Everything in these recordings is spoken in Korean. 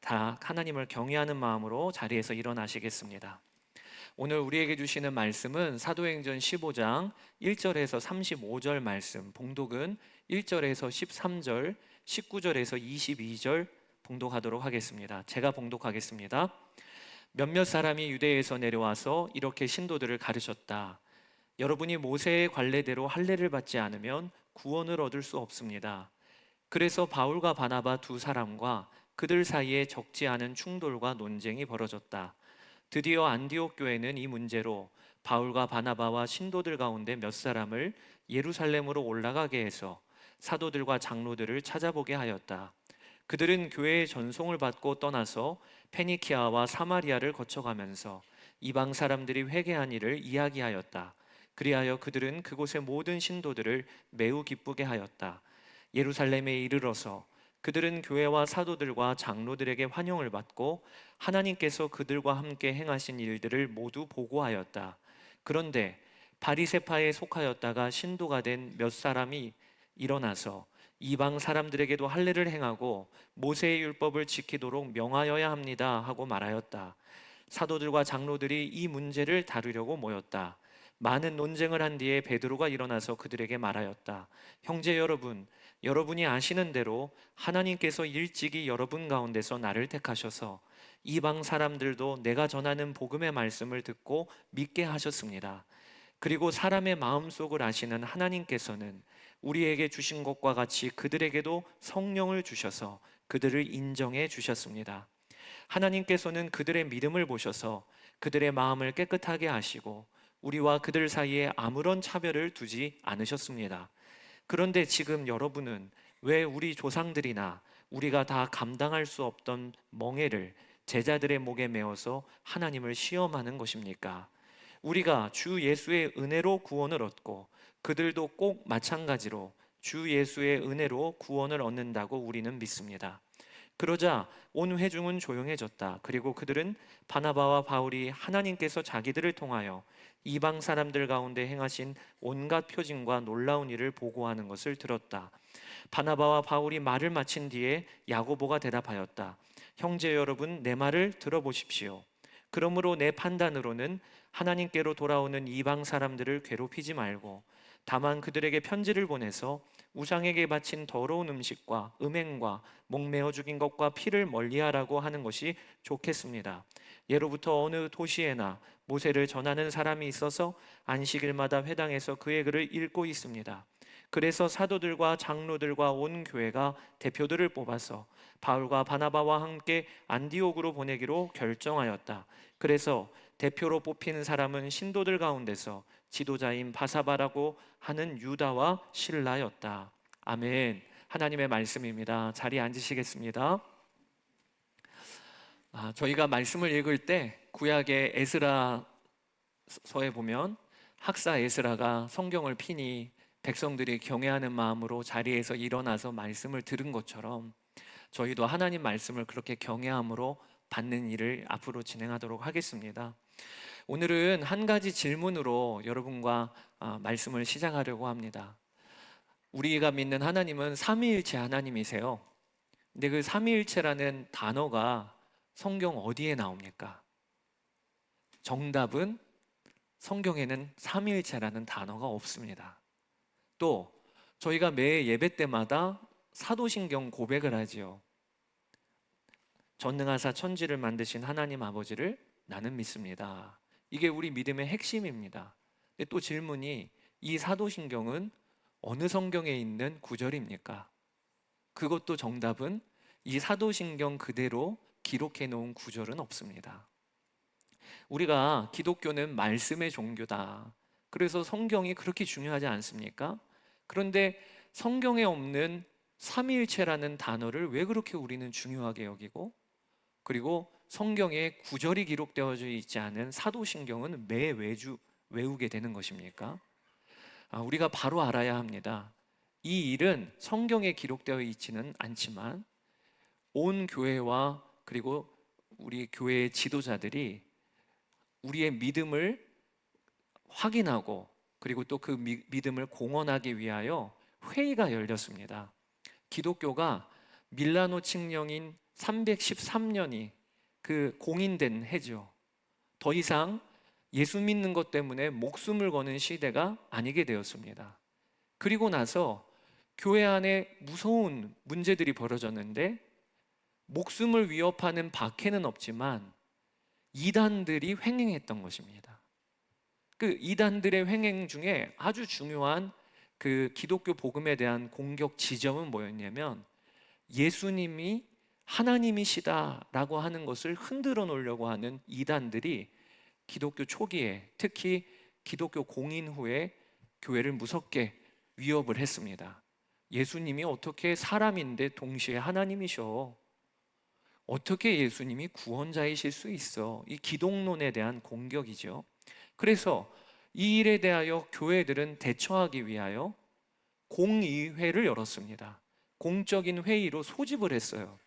다 하나님을 경외하는 마음으로 자리에서 일어나시겠습니다. 오늘 우리에게 주시는 말씀은 사도행전 15장 1절에서 35절 말씀, 봉독은 1절에서 13절, 19절에서 22절 봉독하도록 하겠습니다. 제가 봉독하겠습니다. 몇몇 사람이 유대에서 내려와서 이렇게 신도들을 가르쳤다. 여러분이 모세의 관례대로 할례를 받지 않으면 구원을 얻을 수 없습니다. 그래서 바울과 바나바 두 사람과 그들 사이에 적지 않은 충돌과 논쟁이 벌어졌다. 드디어 안디옥 교회는 이 문제로 바울과 바나바와 신도들 가운데 몇 사람을 예루살렘으로 올라가게 해서 사도들과 장로들을 찾아보게 하였다. 그들은 교회의 전송을 받고 떠나서 페니키아와 사마리아를 거쳐가면서 이방 사람들이 회개한 일을 이야기하였다. 그리하여 그들은 그곳의 모든 신도들을 매우 기쁘게 하였다. 예루살렘에 이르러서 그들은 교회와 사도들과 장로들에게 환영을 받고 하나님께서 그들과 함께 행하신 일들을 모두 보고하였다. 그런데 바리새파에 속하였다가 신도가 된 몇 사람이 일어나서 이방 사람들에게도 할례를 행하고 모세의 율법을 지키도록 명하여야 합니다 하고 말하였다. 사도들과 장로들이 이 문제를 다루려고 모였다. 많은 논쟁을 한 뒤에 베드로가 일어나서 그들에게 말하였다. 형제 여러분, 여러분이 아시는 대로 하나님께서 일찍이 여러분 가운데서 나를 택하셔서 이방 사람들도 내가 전하는 복음의 말씀을 듣고 믿게 하셨습니다. 그리고 사람의 마음속을 아시는 하나님께서는 우리에게 주신 것과 같이 그들에게도 성령을 주셔서 그들을 인정해 주셨습니다. 하나님께서는 그들의 믿음을 보셔서 그들의 마음을 깨끗하게 하시고 우리와 그들 사이에 아무런 차별을 두지 않으셨습니다. 그런데 지금 여러분은 왜 우리 조상들이나 우리가 다 감당할 수 없던 멍에를 제자들의 목에 메어서 하나님을 시험하는 것입니까? 우리가 주 예수의 은혜로 구원을 얻고 그들도 꼭 마찬가지로 주 예수의 은혜로 구원을 얻는다고 우리는 믿습니다. 그러자 온 회중은 조용해졌다. 그리고 그들은 바나바와 바울이 하나님께서 자기들을 통하여 이방 사람들 가운데 행하신 온갖 표징과 놀라운 일을 보고하는 것을 들었다. 바나바와 바울이 말을 마친 뒤에 야고보가 대답하였다. 형제 여러분, 내 말을 들어보십시오. 그러므로 내 판단으로는 하나님께로 돌아오는 이방 사람들을 괴롭히지 말고 다만 그들에게 편지를 보내서 우상에게 바친 더러운 음식과 음행과 목매어 죽인 것과 피를 멀리하라고 하는 것이 좋겠습니다. 예로부터 어느 도시에나 모세를 전하는 사람이 있어서 안식일마다 회당에서 그의 글을 읽고 있습니다. 그래서 사도들과 장로들과 온 교회가 대표들을 뽑아서 바울과 바나바와 함께 안디옥으로 보내기로 결정하였다. 그래서 대표로 뽑힌 사람은 신도들 가운데서 지도자인 바사바라고 하는 유다와 실라였다. 아멘. 하나님의 말씀입니다. 자리에 앉으시겠습니다. 저희가 말씀을 읽을 때 구약의 에스라서에 보면 학사 에스라가 성경을 피니 백성들이 경외하는 마음으로 자리에서 일어나서 말씀을 들은 것처럼 저희도 하나님 말씀을 그렇게 경외함으로 받는 일을 앞으로 진행하도록 하겠습니다. 오늘은 한 가지 질문으로 여러분과 말씀을 시작하려고 합니다. 우리가 믿는 하나님은 삼위일체 하나님이세요. 근데 그 삼위일체라는 단어가 성경 어디에 나옵니까? 정답은 성경에는 삼위일체라는 단어가 없습니다. 또 저희가 매 예배 때마다 사도신경 고백을 하지요. 전능하사 천지를 만드신 하나님 아버지를 나는 믿습니다. 이게 우리 믿음의 핵심입니다. 근데 또 질문이, 이 사도신경은 어느 성경에 있는 구절입니까? 그것도 정답은 이 사도신경 그대로 기록해 놓은 구절은 없습니다. 우리가 기독교는 말씀의 종교다. 그래서 성경이 그렇게 중요하지 않습니까? 그런데 성경에 없는 삼위일체라는 단어를 왜 그렇게 우리는 중요하게 여기고, 그리고 성경에 구절이 기록되어져 있지 않은 사도신경은 매 매주 외우게 되는 것입니까? 우리가 바로 알아야 합니다. 이 일은 성경에 기록되어 있지는 않지만 온 교회와 그리고 우리 교회의 지도자들이 우리의 믿음을 확인하고 그리고 또 그 믿음을 공언하기 위하여 회의가 열렸습니다. 기독교가 밀라노 칙령인 313년이 그 공인된 해죠. 더 이상 예수 믿는 것 때문에 목숨을 거는 시대가 아니게 되었습니다. 그리고 나서 교회 안에 무서운 문제들이 벌어졌는데, 목숨을 위협하는 박해는 없지만 이단들이 횡행했던 것입니다. 그 이단들의 횡행 중에 아주 중요한 그 기독교 복음에 대한 공격 지점은 뭐였냐면, 예수님이 하나님이시다라고 하는 것을 흔들어 놓으려고 하는 이단들이 기독교 초기에, 특히 기독교 공인 후에 교회를 무섭게 위협을 했습니다. 예수님이 어떻게 사람인데 동시에 하나님이셔? 어떻게 예수님이 구원자이실 수 있어? 이 기독론에 대한 공격이죠. 그래서 이 일에 대하여 교회들은 대처하기 위하여 공의회를 열었습니다. 공적인 회의로 소집을 했어요.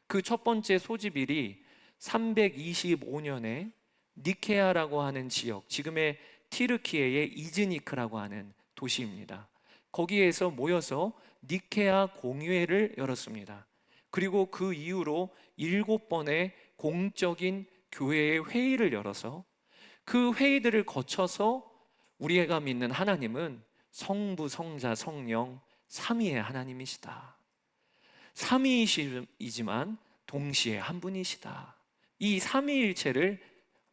그 첫 번째 소집일이 325년에 니케아라고 하는 지역, 지금의 티르키예의 이즈니크라고 하는 도시입니다. 거기에서 모여서 니케아 공의회를 열었습니다. 그리고 그 이후로 7번의 공적인 교회의 회의를 열어서 그 회의들을 거쳐서 우리가 믿는 하나님은 성부, 성자, 성령 삼위의 하나님이시다. 삼위이지만 동시에 한 분이시다. 이 삼위일체를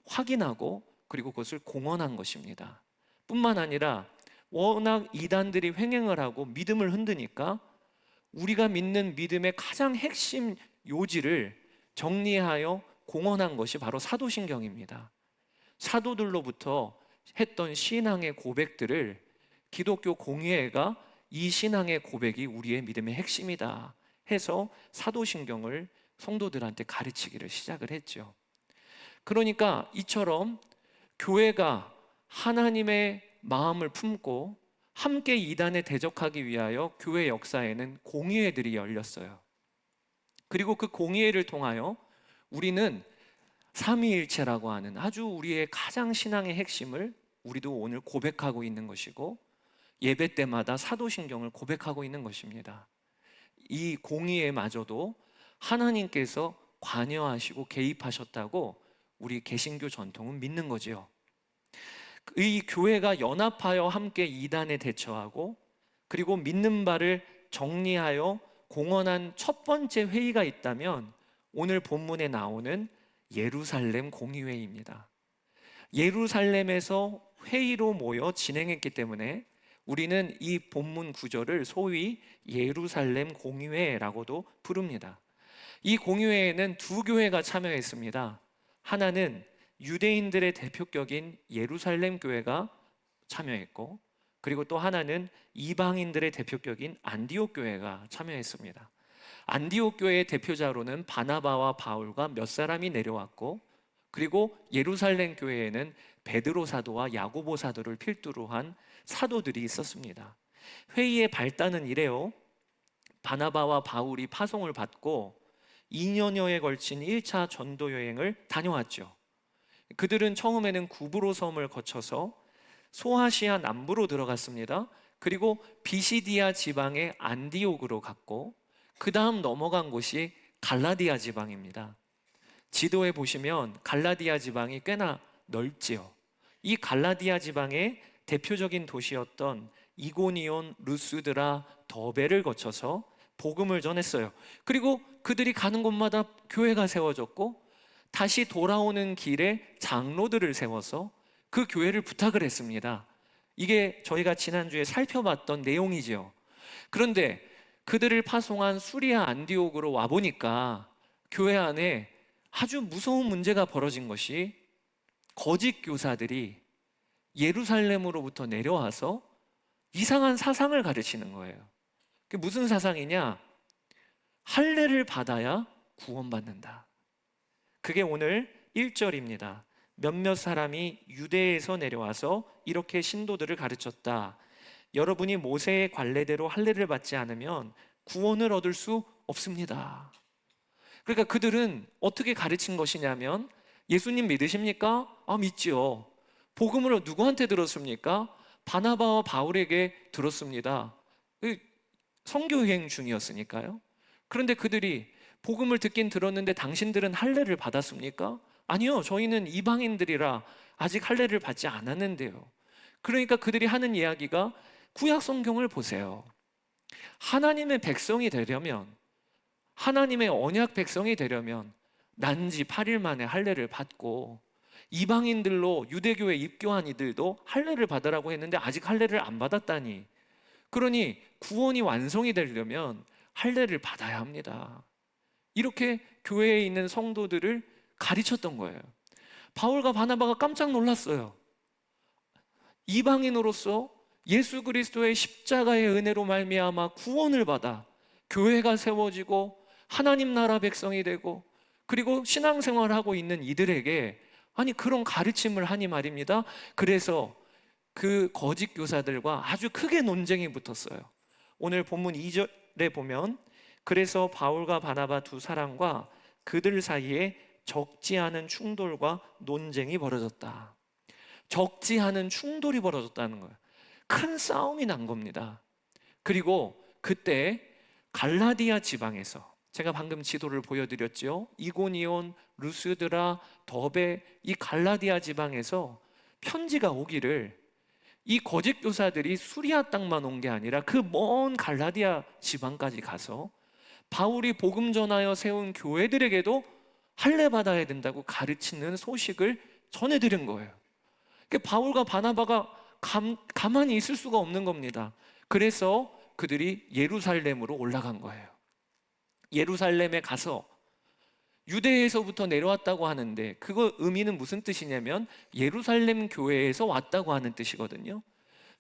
확인하고 그리고 그것을 공언한 것입니다. 뿐만 아니라 워낙 이단들이 횡행을 하고 믿음을 흔드니까 우리가 믿는 믿음의 가장 핵심 요지를 정리하여 공언한 것이 바로 사도신경입니다. 사도들로부터 했던 신앙의 고백들을 기독교 공의회가 이 신앙의 고백이 우리의 믿음의 핵심이다 해서 사도신경을 성도들한테 가르치기를 시작을 했죠. 그러니까 이처럼 교회가 하나님의 마음을 품고 함께 이단에 대적하기 위하여 교회 역사에는 공의회들이 열렸어요. 그리고 그 공의회를 통하여 우리는 삼위일체라고 하는 아주 우리의 가장 신앙의 핵심을 우리도 오늘 고백하고 있는 것이고, 예배 때마다 사도신경을 고백하고 있는 것입니다. 이 공의회마저도 하나님께서 관여하시고 개입하셨다고 우리 개신교 전통은 믿는 거지요. 이 교회가 연합하여 함께 이단에 대처하고 그리고 믿는 바를 정리하여 공언한 첫 번째 회의가 있다면 오늘 본문에 나오는 예루살렘 공의회입니다. 예루살렘에서 회의로 모여 진행했기 때문에 우리는 이 본문 구절을 소위 예루살렘 공의회라고도 부릅니다. 이 공의회에는 두 교회가 참여했습니다. 하나는 유대인들의 대표격인 예루살렘 교회가 참여했고, 그리고 또 하나는 이방인들의 대표격인 안디옥 교회가 참여했습니다. 안디옥 교회의 대표자로는 바나바와 바울과 몇 사람이 내려왔고, 그리고 예루살렘 교회에는 베드로 사도와 야고보 사도를 필두로 한 사도들이 있었습니다. 회의의 발단은 이래요. 바나바와 바울이 파송을 받고 2년여에 걸친 1차 전도 여행을 다녀왔죠. 그들은 처음에는 구브로 섬을 거쳐서 소아시아 남부로 들어갔습니다. 그리고 비시디아 지방의 안디옥으로 갔고, 그 다음 넘어간 곳이 갈라디아 지방입니다. 지도에 보시면 갈라디아 지방이 꽤나 넓지요. 이 갈라디아 지방의 대표적인 도시였던 이고니온, 루스드라, 더베를 거쳐서 복음을 전했어요. 그리고 그들이 가는 곳마다 교회가 세워졌고, 다시 돌아오는 길에 장로들을 세워서 그 교회를 부탁을 했습니다. 이게 저희가 지난주에 살펴봤던 내용이지요. 그런데 그들을 파송한 수리아 안디옥으로 와보니까 교회 안에 아주 무서운 문제가 벌어진 것이, 거짓 교사들이 예루살렘으로부터 내려와서 이상한 사상을 가르치는 거예요. 그게 무슨 사상이냐? 할례를 받아야 구원받는다. 그게 오늘 1절입니다. 몇몇 사람이 유대에서 내려와서 이렇게 신도들을 가르쳤다. 여러분이 모세의 관례대로 할례를 받지 않으면 구원을 얻을 수 없습니다. 그러니까 그들은 어떻게 가르친 것이냐면, 예수님 믿으십니까? 아, 믿지요. 복음을 누구한테 들었습니까? 바나바와 바울에게 들었습니다. 선교여행 중이었으니까요. 그런데 그들이 복음을 듣긴 들었는데 당신들은 할례를 받았습니까? 아니요, 저희는 이방인들이라 아직 할례를 받지 않았는데요. 그러니까 그들이 하는 이야기가, 구약 성경을 보세요. 하나님의 백성이 되려면, 하나님의 언약 백성이 되려면 난지 8일 만에 할례를 받고, 이방인들로 유대교에 입교한 이들도 할례를 받으라고 했는데 아직 할례를 안 받았다니. 그러니 구원이 완성이 되려면 할례를 받아야 합니다. 이렇게 교회에 있는 성도들을 가르쳤던 거예요. 바울과 바나바가 깜짝 놀랐어요. 이방인으로서 예수 그리스도의 십자가의 은혜로 말미암아 구원을 받아 교회가 세워지고 하나님 나라 백성이 되고, 그리고 신앙생활을 하고 있는 이들에게 아니 그런 가르침을 하니 말입니다. 그래서 그 거짓 교사들과 아주 크게 논쟁이 붙었어요. 오늘 본문 2절에 보면, 그래서 바울과 바나바 두 사람과 그들 사이에 적지 않은 충돌과 논쟁이 벌어졌다. 적지 않은 충돌이 벌어졌다는 거예요. 큰 싸움이 난 겁니다. 그리고 그때 갈라디아 지방에서, 제가 방금 지도를 보여드렸죠. 이고니온, 루스드라, 더베, 이 갈라디아 지방에서 편지가 오기를, 이 거짓 교사들이 수리아 땅만 온 게 아니라 그 먼 갈라디아 지방까지 가서 바울이 복음 전하여 세운 교회들에게도 할례 받아야 된다고 가르치는 소식을 전해드린 거예요. 그러니까 바울과 바나바가 가만히 있을 수가 없는 겁니다. 그래서 그들이 예루살렘으로 올라간 거예요. 예루살렘에 가서, 유대에서부터 내려왔다고 하는데 그거 의미는 무슨 뜻이냐면 예루살렘 교회에서 왔다고 하는 뜻이거든요.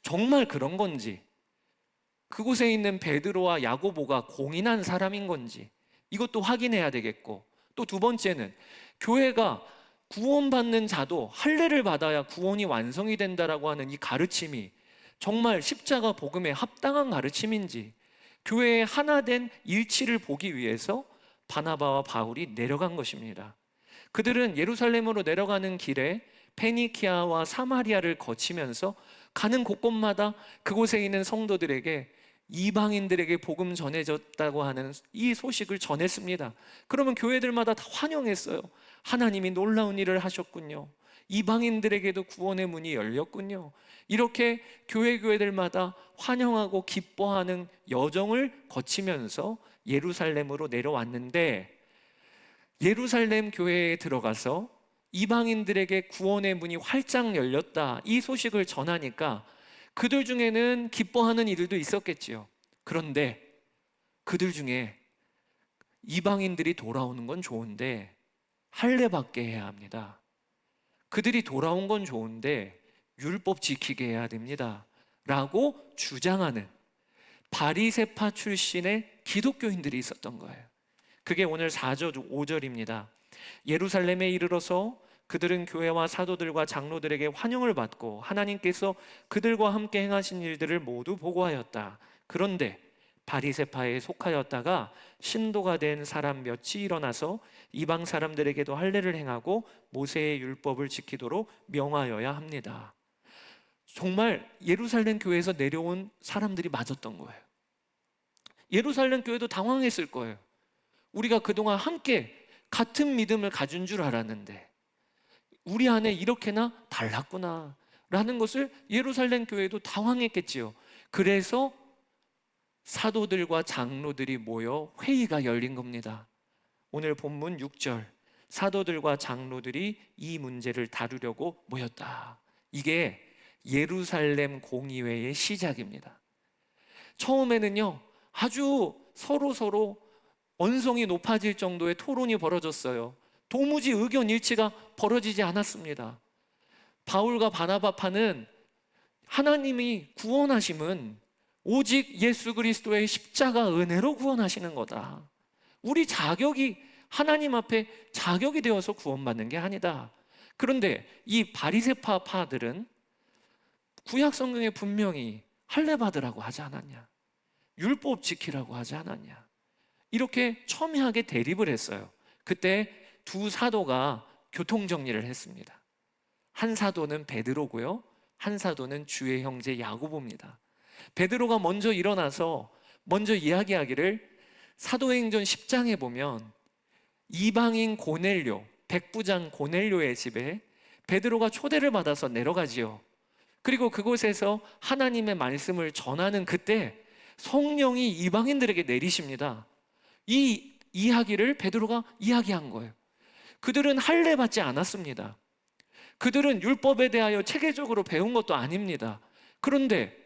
정말 그런 건지, 그곳에 있는 베드로와 야고보가 공인한 사람인 건지 이것도 확인해야 되겠고, 또 두 번째는 교회가 구원받는 자도 할례를 받아야 구원이 완성이 된다라고 하는 이 가르침이 정말 십자가 복음에 합당한 가르침인지, 교회의 하나된 일치를 보기 위해서 바나바와 바울이 내려간 것입니다. 그들은 예루살렘으로 내려가는 길에 페니키아와 사마리아를 거치면서 가는 곳곳마다 그곳에 있는 성도들에게, 이방인들에게 복음 전해졌다고 하는 이 소식을 전했습니다. 그러면 교회들마다 다 환영했어요. 하나님이 놀라운 일을 하셨군요. 이방인들에게도 구원의 문이 열렸군요. 이렇게 교회들마다 환영하고 기뻐하는 여정을 거치면서 예루살렘으로 내려왔는데, 예루살렘 교회에 들어가서 이방인들에게 구원의 문이 활짝 열렸다, 이 소식을 전하니까 그들 중에는 기뻐하는 이들도 있었겠지요. 그런데 그들 중에 이방인들이 돌아오는 건 좋은데 할례 받게 해야 합니다. 그들이 돌아온 건 좋은데 율법 지키게 해야 됩니다 라고 주장하는 바리새파 출신의 기독교인들이 있었던 거예요. 그게 오늘 4절 5절입니다. 예루살렘에 이르러서 그들은 교회와 사도들과 장로들에게 환영을 받고 하나님께서 그들과 함께 행하신 일들을 모두 보고하였다. 그런데 바리새파에 속하였다가 신도가 된 사람 몇이 일어나서 이방 사람들에게도 할례를 행하고 모세의 율법을 지키도록 명하여야 합니다. 정말 예루살렘 교회에서 내려온 사람들이 맞았던 거예요. 예루살렘 교회도 당황했을 거예요. 우리가 그동안 함께 같은 믿음을 가진 줄 알았는데 우리 안에 이렇게나 달랐구나 라는 것을 예루살렘 교회도 당황했겠지요. 그래서 사도들과 장로들이 모여 회의가 열린 겁니다. 오늘 본문 6절, 사도들과 장로들이 이 문제를 다루려고 모였다. 이게 예루살렘 공의회의 시작입니다. 처음에는요, 아주 서로 언성이 높아질 정도의 토론이 벌어졌어요. 도무지 의견 일치가 벌어지지 않았습니다. 바울과 바나바파는 하나님이 구원하심은 오직 예수 그리스도의 십자가 은혜로 구원하시는 거다. 우리 자격이 하나님 앞에 자격이 되어서 구원받는 게 아니다. 그런데 이 바리새파파들은 구약 성경에 분명히 할례 받으라고 하지 않았냐, 율법 지키라고 하지 않았냐, 이렇게 첨예하게 대립을 했어요. 그때 두 사도가 교통정리를 했습니다. 한 사도는 베드로고요, 한 사도는 주의 형제 야고보입니다. 베드로가 먼저 일어나서 먼저 이야기하기를, 사도행전 10장에 보면 이방인 고넬료, 백부장 고넬료의 집에 베드로가 초대를 받아서 내려가지요. 그리고 그곳에서 하나님의 말씀을 전하는 그때 성령이 이방인들에게 내리십니다. 이 이야기를 베드로가 이야기한 거예요. 그들은 할례 받지 않았습니다. 그들은 율법에 대하여 체계적으로 배운 것도 아닙니다. 그런데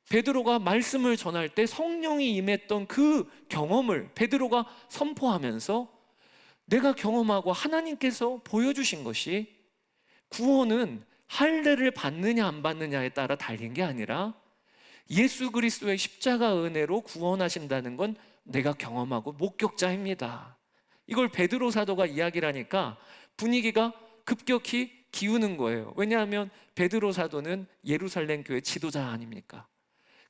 베드로가 말씀을 전할 때 성령이 임했던 그 경험을 베드로가 선포하면서 내가 경험하고 하나님께서 보여주신 것이 구원은 할례를 받느냐 안 받느냐에 따라 달린 게 아니라 예수 그리스도의 십자가 은혜로 구원하신다는 건 내가 경험하고 목격자입니다. 이걸 베드로 사도가 이야기를 하니까 분위기가 급격히 기우는 거예요. 왜냐하면 베드로 사도는 예루살렘 교회 지도자 아닙니까?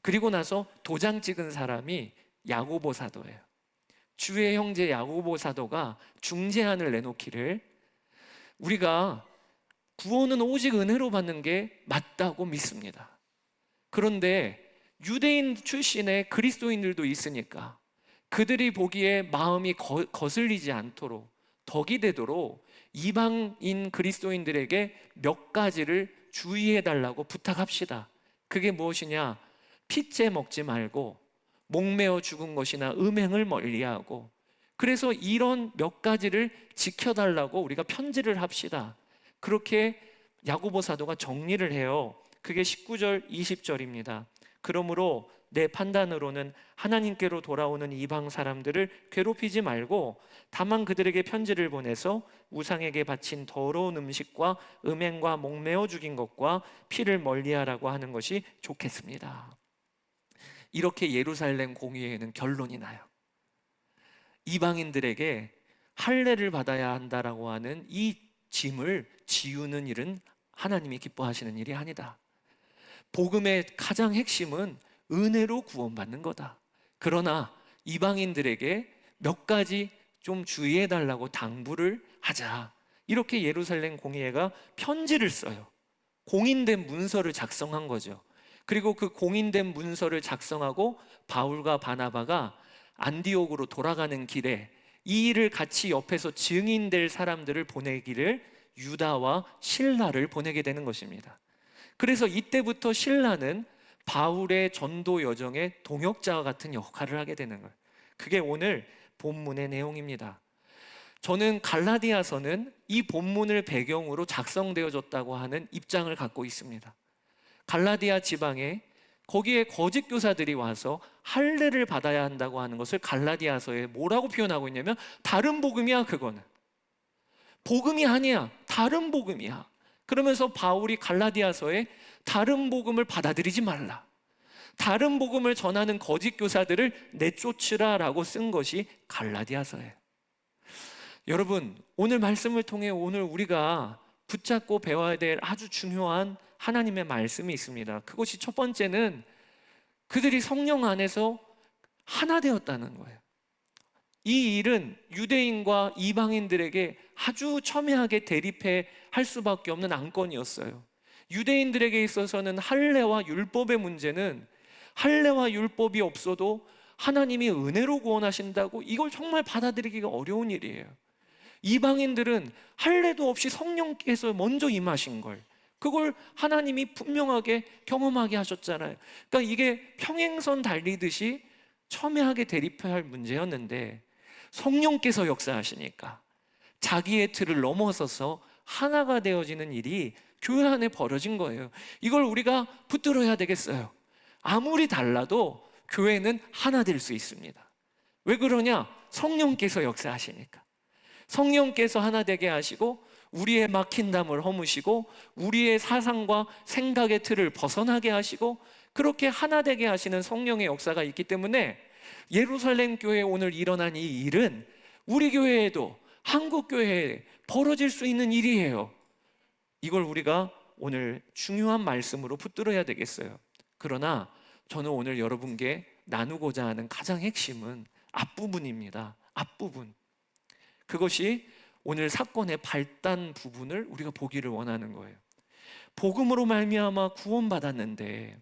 그리고 나서 도장 찍은 사람이 야고보 사도예요. 주의 형제 야고보 사도가 중재안을 내놓기를 우리가 구원은 오직 은혜로 받는 게 맞다고 믿습니다. 그런데 유대인 출신의 그리스도인들도 있으니까 그들이 보기에 마음이 거슬리지 않도록 덕이 되도록 이방인 그리스도인들에게 몇 가지를 주의해 달라고 부탁합시다. 그게 무엇이냐? 핏째 먹지 말고 목매어 죽은 것이나 음행을 멀리하고, 그래서 이런 몇 가지를 지켜달라고 우리가 편지를 합시다. 그렇게 야고보 사도가 정리를 해요. 그게 19절 20절입니다. 그러므로 내 판단으로는 하나님께로 돌아오는 이방 사람들을 괴롭히지 말고 다만 그들에게 편지를 보내서 우상에게 바친 더러운 음식과 음행과 목매어 죽인 것과 피를 멀리하라고 하는 것이 좋겠습니다. 이렇게 예루살렘 공의회에는 결론이 나요. 이방인들에게 할례를 받아야 한다라고 하는 이 짐을 지우는 일은 하나님이 기뻐하시는 일이 아니다. 복음의 가장 핵심은 은혜로 구원받는 거다. 그러나 이방인들에게 몇 가지 좀 주의해 달라고 당부를 하자. 이렇게 예루살렘 공의회가 편지를 써요. 공인된 문서를 작성한 거죠. 그리고 그 공인된 문서를 작성하고 바울과 바나바가 안디옥으로 돌아가는 길에 이 일을 같이 옆에서 증인될 사람들을 보내기를 유다와 실라를 보내게 되는 것입니다. 그래서 이때부터 실라는 바울의 전도 여정의 동역자와 같은 역할을 하게 되는 거예요. 그게 오늘 본문의 내용입니다. 저는 갈라디아서는 이 본문을 배경으로 작성되어졌다고 하는 입장을 갖고 있습니다. 갈라디아 지방에 거기에 거짓 교사들이 와서 할례를 받아야 한다고 하는 것을 갈라디아서에 뭐라고 표현하고 있냐면 다른 복음이야. 그거는 복음이 아니야, 다른 복음이야. 그러면서 바울이 갈라디아서에 다른 복음을 받아들이지 말라, 다른 복음을 전하는 거짓 교사들을 내쫓으라라고 쓴 것이 갈라디아서예요. 여러분, 오늘 말씀을 통해 오늘 우리가 붙잡고 배워야 될 아주 중요한 하나님의 말씀이 있습니다. 그것이 첫 번째는 그들이 성령 안에서 하나 되었다는 거예요. 이 일은 유대인과 이방인들에게 아주 첨예하게 대립해 할 수밖에 없는 안건이었어요. 유대인들에게 있어서는 할례와 율법의 문제는 할례와 율법이 없어도 하나님이 은혜로 구원하신다고 이걸 정말 받아들이기가 어려운 일이에요. 이방인들은 할례도 없이 성령께서 먼저 임하신 걸, 그걸 하나님이 분명하게 경험하게 하셨잖아요. 그러니까 이게 평행선 달리듯이 첨예하게 대립해야 할 문제였는데 성령께서 역사하시니까 자기의 틀을 넘어서서 하나가 되어지는 일이 교회 안에 벌어진 거예요. 이걸 우리가 붙들어야 되겠어요. 아무리 달라도 교회는 하나 될 수 있습니다. 왜 그러냐? 성령께서 역사하시니까. 성령께서 하나 되게 하시고 우리의 막힌 담을 허무시고 우리의 사상과 생각의 틀을 벗어나게 하시고 그렇게 하나 되게 하시는 성령의 역사가 있기 때문에 예루살렘 교회에 오늘 일어난 이 일은 우리 교회에도, 한국 교회에 벌어질 수 있는 일이에요. 이걸 우리가 오늘 중요한 말씀으로 붙들어야 되겠어요. 그러나 저는 오늘 여러분께 나누고자 하는 가장 핵심은 앞부분입니다. 앞부분. 그것이 오늘 사건의 발단 부분을 우리가 보기를 원하는 거예요. 복음으로 말미암아 구원받았는데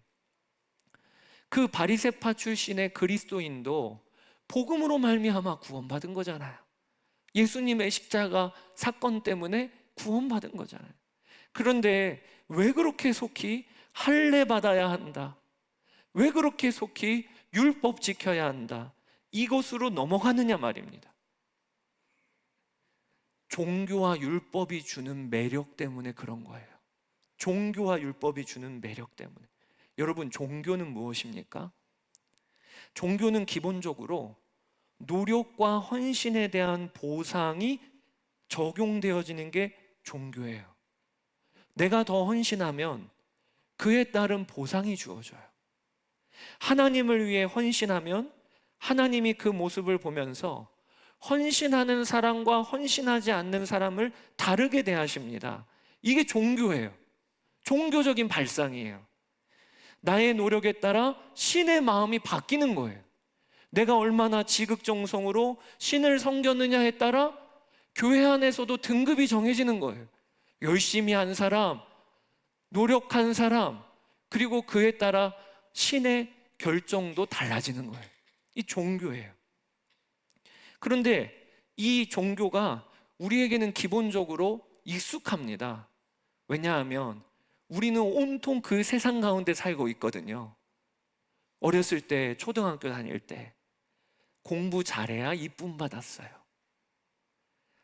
그 바리새파 출신의 그리스도인도 복음으로 말미암아 구원받은 거잖아요. 예수님의 십자가 사건 때문에 구원받은 거잖아요. 그런데 왜 그렇게 속히 할례 받아야 한다, 왜 그렇게 속히 율법 지켜야 한다, 이것으로 넘어가느냐 말입니다. 종교와 율법이 주는 매력 때문에 그런 거예요. 종교와 율법이 주는 매력 때문에. 여러분, 종교는 무엇입니까? 종교는 기본적으로 노력과 헌신에 대한 보상이 적용되어지는 게 종교예요. 내가 더 헌신하면 그에 따른 보상이 주어져요. 하나님을 위해 헌신하면 하나님이 그 모습을 보면서 헌신하는 사람과 헌신하지 않는 사람을 다르게 대하십니다. 이게 종교예요. 종교적인 발상이에요. 나의 노력에 따라 신의 마음이 바뀌는 거예요. 내가 얼마나 지극정성으로 신을 섬겼느냐에 따라 교회 안에서도 등급이 정해지는 거예요. 열심히 한 사람, 노력한 사람, 그리고 그에 따라 신의 결정도 달라지는 거예요. 이 종교예요. 그런데 이 종교가 우리에게는 기본적으로 익숙합니다. 왜냐하면 우리는 온통 그 세상 가운데 살고 있거든요. 어렸을 때, 초등학교 다닐 때 공부 잘해야 이쁨 받았어요.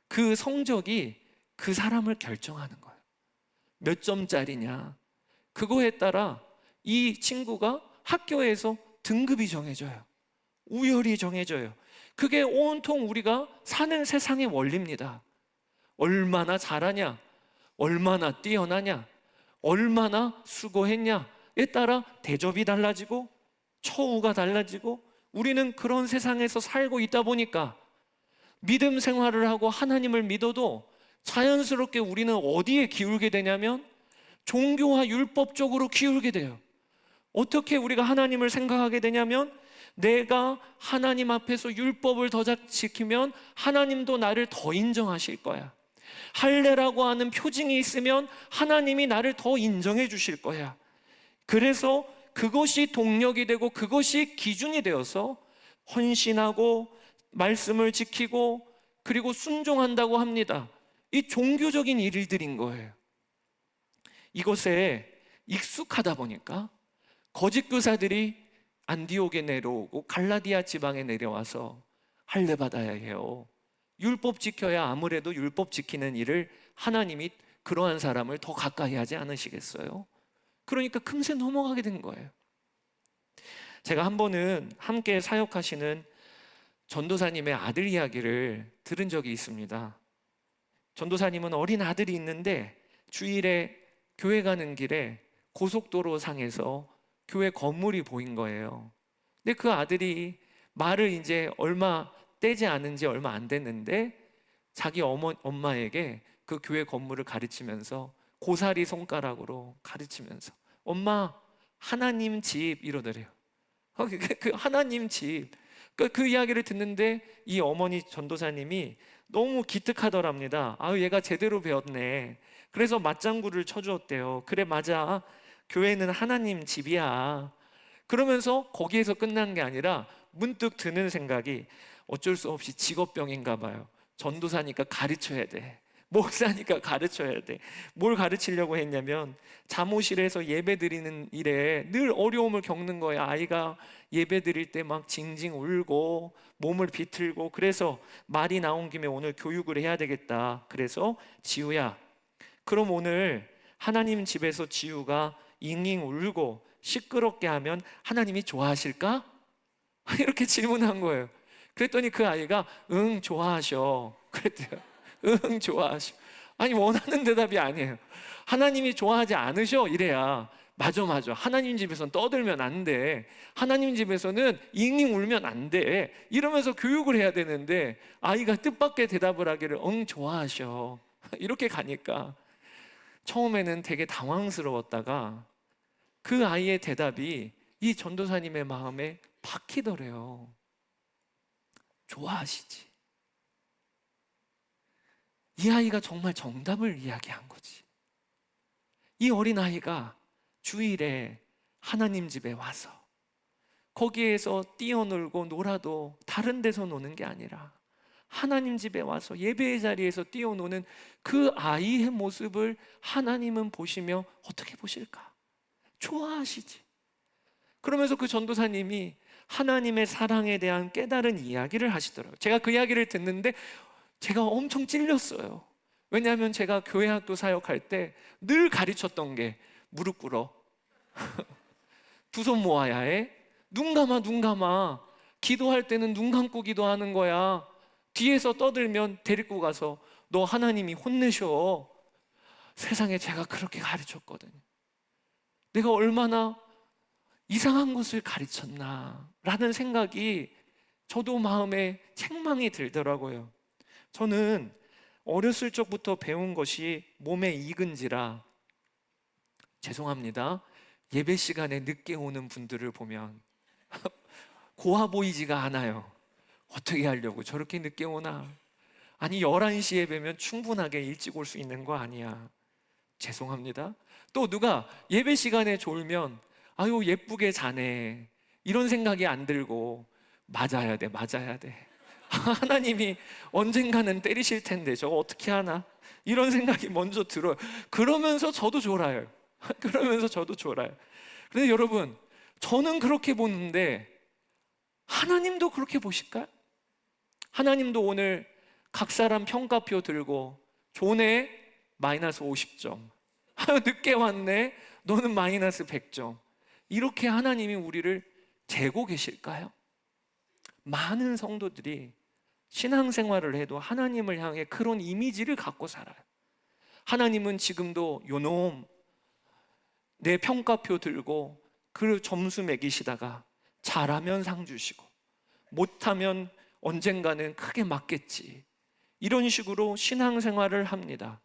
그 성적이 그 사람을 결정하는 거예요. 몇 점짜리냐, 그거에 따라 이 친구가 학교에서 등급이 정해져요. 우열이 정해져요. 그게 온통 우리가 사는 세상의 원리입니다. 얼마나 잘하냐, 얼마나 뛰어나냐, 얼마나 수고했냐에 따라 대접이 달라지고 처우가 달라지고, 우리는 그런 세상에서 살고 있다 보니까 믿음 생활을 하고 하나님을 믿어도 자연스럽게 우리는 어디에 기울게 되냐면 종교와 율법 쪽으로 기울게 돼요. 어떻게 우리가 하나님을 생각하게 되냐면, 내가 하나님 앞에서 율법을 더 잘 지키면 하나님도 나를 더 인정하실 거야. 할례라고 하는 표징이 있으면 하나님이 나를 더 인정해 주실 거야. 그래서 그것이 동력이 되고 그것이 기준이 되어서 헌신하고 말씀을 지키고 그리고 순종한다고 합니다. 이 종교적인 일들인 거예요. 이것에 익숙하다 보니까 거짓 교사들이 안디옥에 내려오고 갈라디아 지방에 내려와서 할례 받아야 해요, 율법 지켜야 아무래도 율법 지키는 일을 하나님이 그러한 사람을 더 가까이 하지 않으시겠어요? 그러니까 금세 넘어가게 된 거예요. 제가 한 번은 함께 사역하시는 전도사님의 아들 이야기를 들은 적이 있습니다. 전도사님은 어린 아들이 있는데 주일에 교회 가는 길에 고속도로 상에서 교회 건물이 보인 거예요. 근데 그 아들이 말을 이제 얼마 떼지 않은 지 얼마 안 됐는데 자기 엄마에게 그 교회 건물을 가르치면서 고사리 손가락으로 가르치면서 엄마, 하나님 집, 이러더래요. 그 하나님 집. 그 이야기를 듣는데 이 어머니 전도사님이 너무 기특하더랍니다. 아유, 얘가 제대로 배웠네. 그래서 맞장구를 쳐주었대요. 그래, 맞아, 교회는 하나님 집이야. 그러면서 거기에서 끝난 게 아니라 문득 드는 생각이, 어쩔 수 없이 직업병인가 봐요. 전도사니까 가르쳐야 돼, 목사니까 가르쳐야 돼. 뭘 가르치려고 했냐면 잠옷실에서 예배 드리는 일에 늘 어려움을 겪는 거예요. 아이가 예배 드릴 때 막 징징 울고 몸을 비틀고, 그래서 말이 나온 김에 오늘 교육을 해야 되겠다. 그래서 지우야, 그럼 오늘 하나님 집에서 지우가 잉잉 울고 시끄럽게 하면 하나님이 좋아하실까? 이렇게 질문한 거예요. 그랬더니 그 아이가 응, 좋아하셔. 그랬대요. 응, 좋아하셔. 아니, 원하는 대답이 아니에요. 하나님이 좋아하지 않으셔? 이래야 맞아, 하나님 집에서는 떠들면 안 돼, 하나님 집에서는 잉잉 울면 안 돼, 이러면서 교육을 해야 되는데 아이가 뜻밖의 대답을 하기를 응, 좋아하셔. 이렇게 가니까 처음에는 되게 당황스러웠다가 그 아이의 대답이 이 전도사님의 마음에 박히더래요. 좋아하시지. 이 아이가 정말 정답을 이야기한 거지. 이 어린아이가 주일에 하나님 집에 와서 거기에서 뛰어놀고 놀아도 다른 데서 노는 게 아니라 하나님 집에 와서 예배의 자리에서 뛰어노는 그 아이의 모습을 하나님은 보시며 어떻게 보실까? 좋아하시지. 그러면서 그 전도사님이 하나님의 사랑에 대한 깨달은 이야기를 하시더라고요. 제가 그 이야기를 듣는데 제가 엄청 찔렸어요. 왜냐하면 제가 교회 학교 사역할 때 늘 가르쳤던 게 무릎 꿇어, 두 손 모아야 해, 눈 감아, 눈 감아, 기도할 때는 눈 감고 기도하는 거야, 뒤에서 떠들면 데리고 가서 너 하나님이 혼내셔. 세상에 제가 그렇게 가르쳤거든요. 내가 얼마나 이상한 것을 가르쳤나 라는 생각이 저도 마음에 책망이 들더라고요. 저는 어렸을 적부터 배운 것이 몸에 익은지라, 죄송합니다, 예배 시간에 늦게 오는 분들을 보면 고와 보이지가 않아요. 어떻게 하려고 저렇게 늦게 오나? 아니 11시에 뵈면 충분하게 일찍 올 수 있는 거 아니야. 죄송합니다. 또 누가 예배 시간에 졸면 아유 예쁘게 자네 이런 생각이 안 들고 맞아야 돼, 맞아야 돼. 하나님이 언젠가는 때리실 텐데 저거 어떻게 하나? 이런 생각이 먼저 들어요. 그러면서 저도 졸아요. 그러면서 저도 졸아요. 그런데 여러분, 저는 그렇게 보는데 하나님도 그렇게 보실까요? 하나님도 오늘 각 사람 평가표 들고 존에 마이너스 50점, 늦게 왔네, 너는 마이너스 100점, 이렇게 하나님이 우리를 재고 계실까요? 많은 성도들이 신앙생활을 해도 하나님을 향해 그런 이미지를 갖고 살아요. 하나님은 지금도 요놈 내 평가표 들고 그 점수 매기시다가 잘하면 상 주시고 못하면 언젠가는 크게 맞겠지, 이런 식으로 신앙생활을 합니다.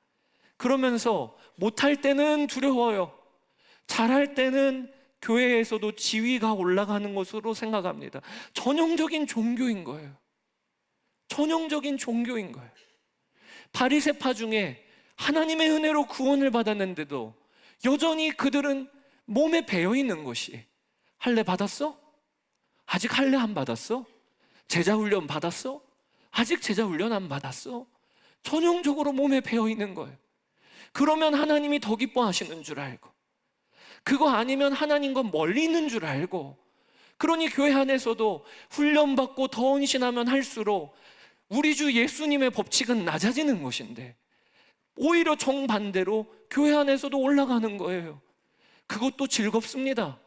그러면서 못할 때는 두려워요. 잘할 때는 교회에서도 지위가 올라가는 것으로 생각합니다. 전형적인 종교인 거예요. 전형적인 종교인 거예요. 바리새파 중에 하나님의 은혜로 구원을 받았는데도 여전히 그들은 몸에 배어 있는 것이, 할례 받았어? 아직 할례 안 받았어? 제자 훈련 받았어? 아직 제자 훈련 안 받았어? 전형적으로 몸에 배어 있는 거예요. 그러면 하나님이 더 기뻐하시는 줄 알고, 그거 아니면 하나님과 멀리 있는 줄 알고, 그러니 교회 안에서도 훈련받고 더 헌신하면 할수록 우리 주 예수님의 법칙은 낮아지는 것인데 오히려 정반대로 교회 안에서도 올라가는 거예요. 그것도 즐겁습니다.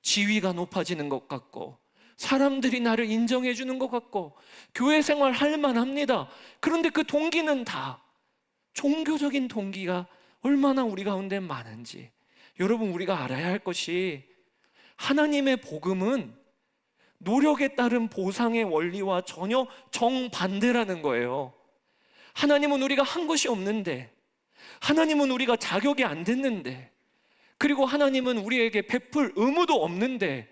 지위가 높아지는 것 같고 사람들이 나를 인정해 주는 것 같고 교회 생활 할 만합니다. 그런데 그 동기는 다 종교적인 동기가 얼마나 우리 가운데 많은지, 여러분, 우리가 알아야 할 것이 하나님의 복음은 노력에 따른 보상의 원리와 전혀 정반대라는 거예요. 하나님은 우리가 한 것이 없는데, 하나님은 우리가 자격이 안 됐는데, 그리고 하나님은 우리에게 베풀 의무도 없는데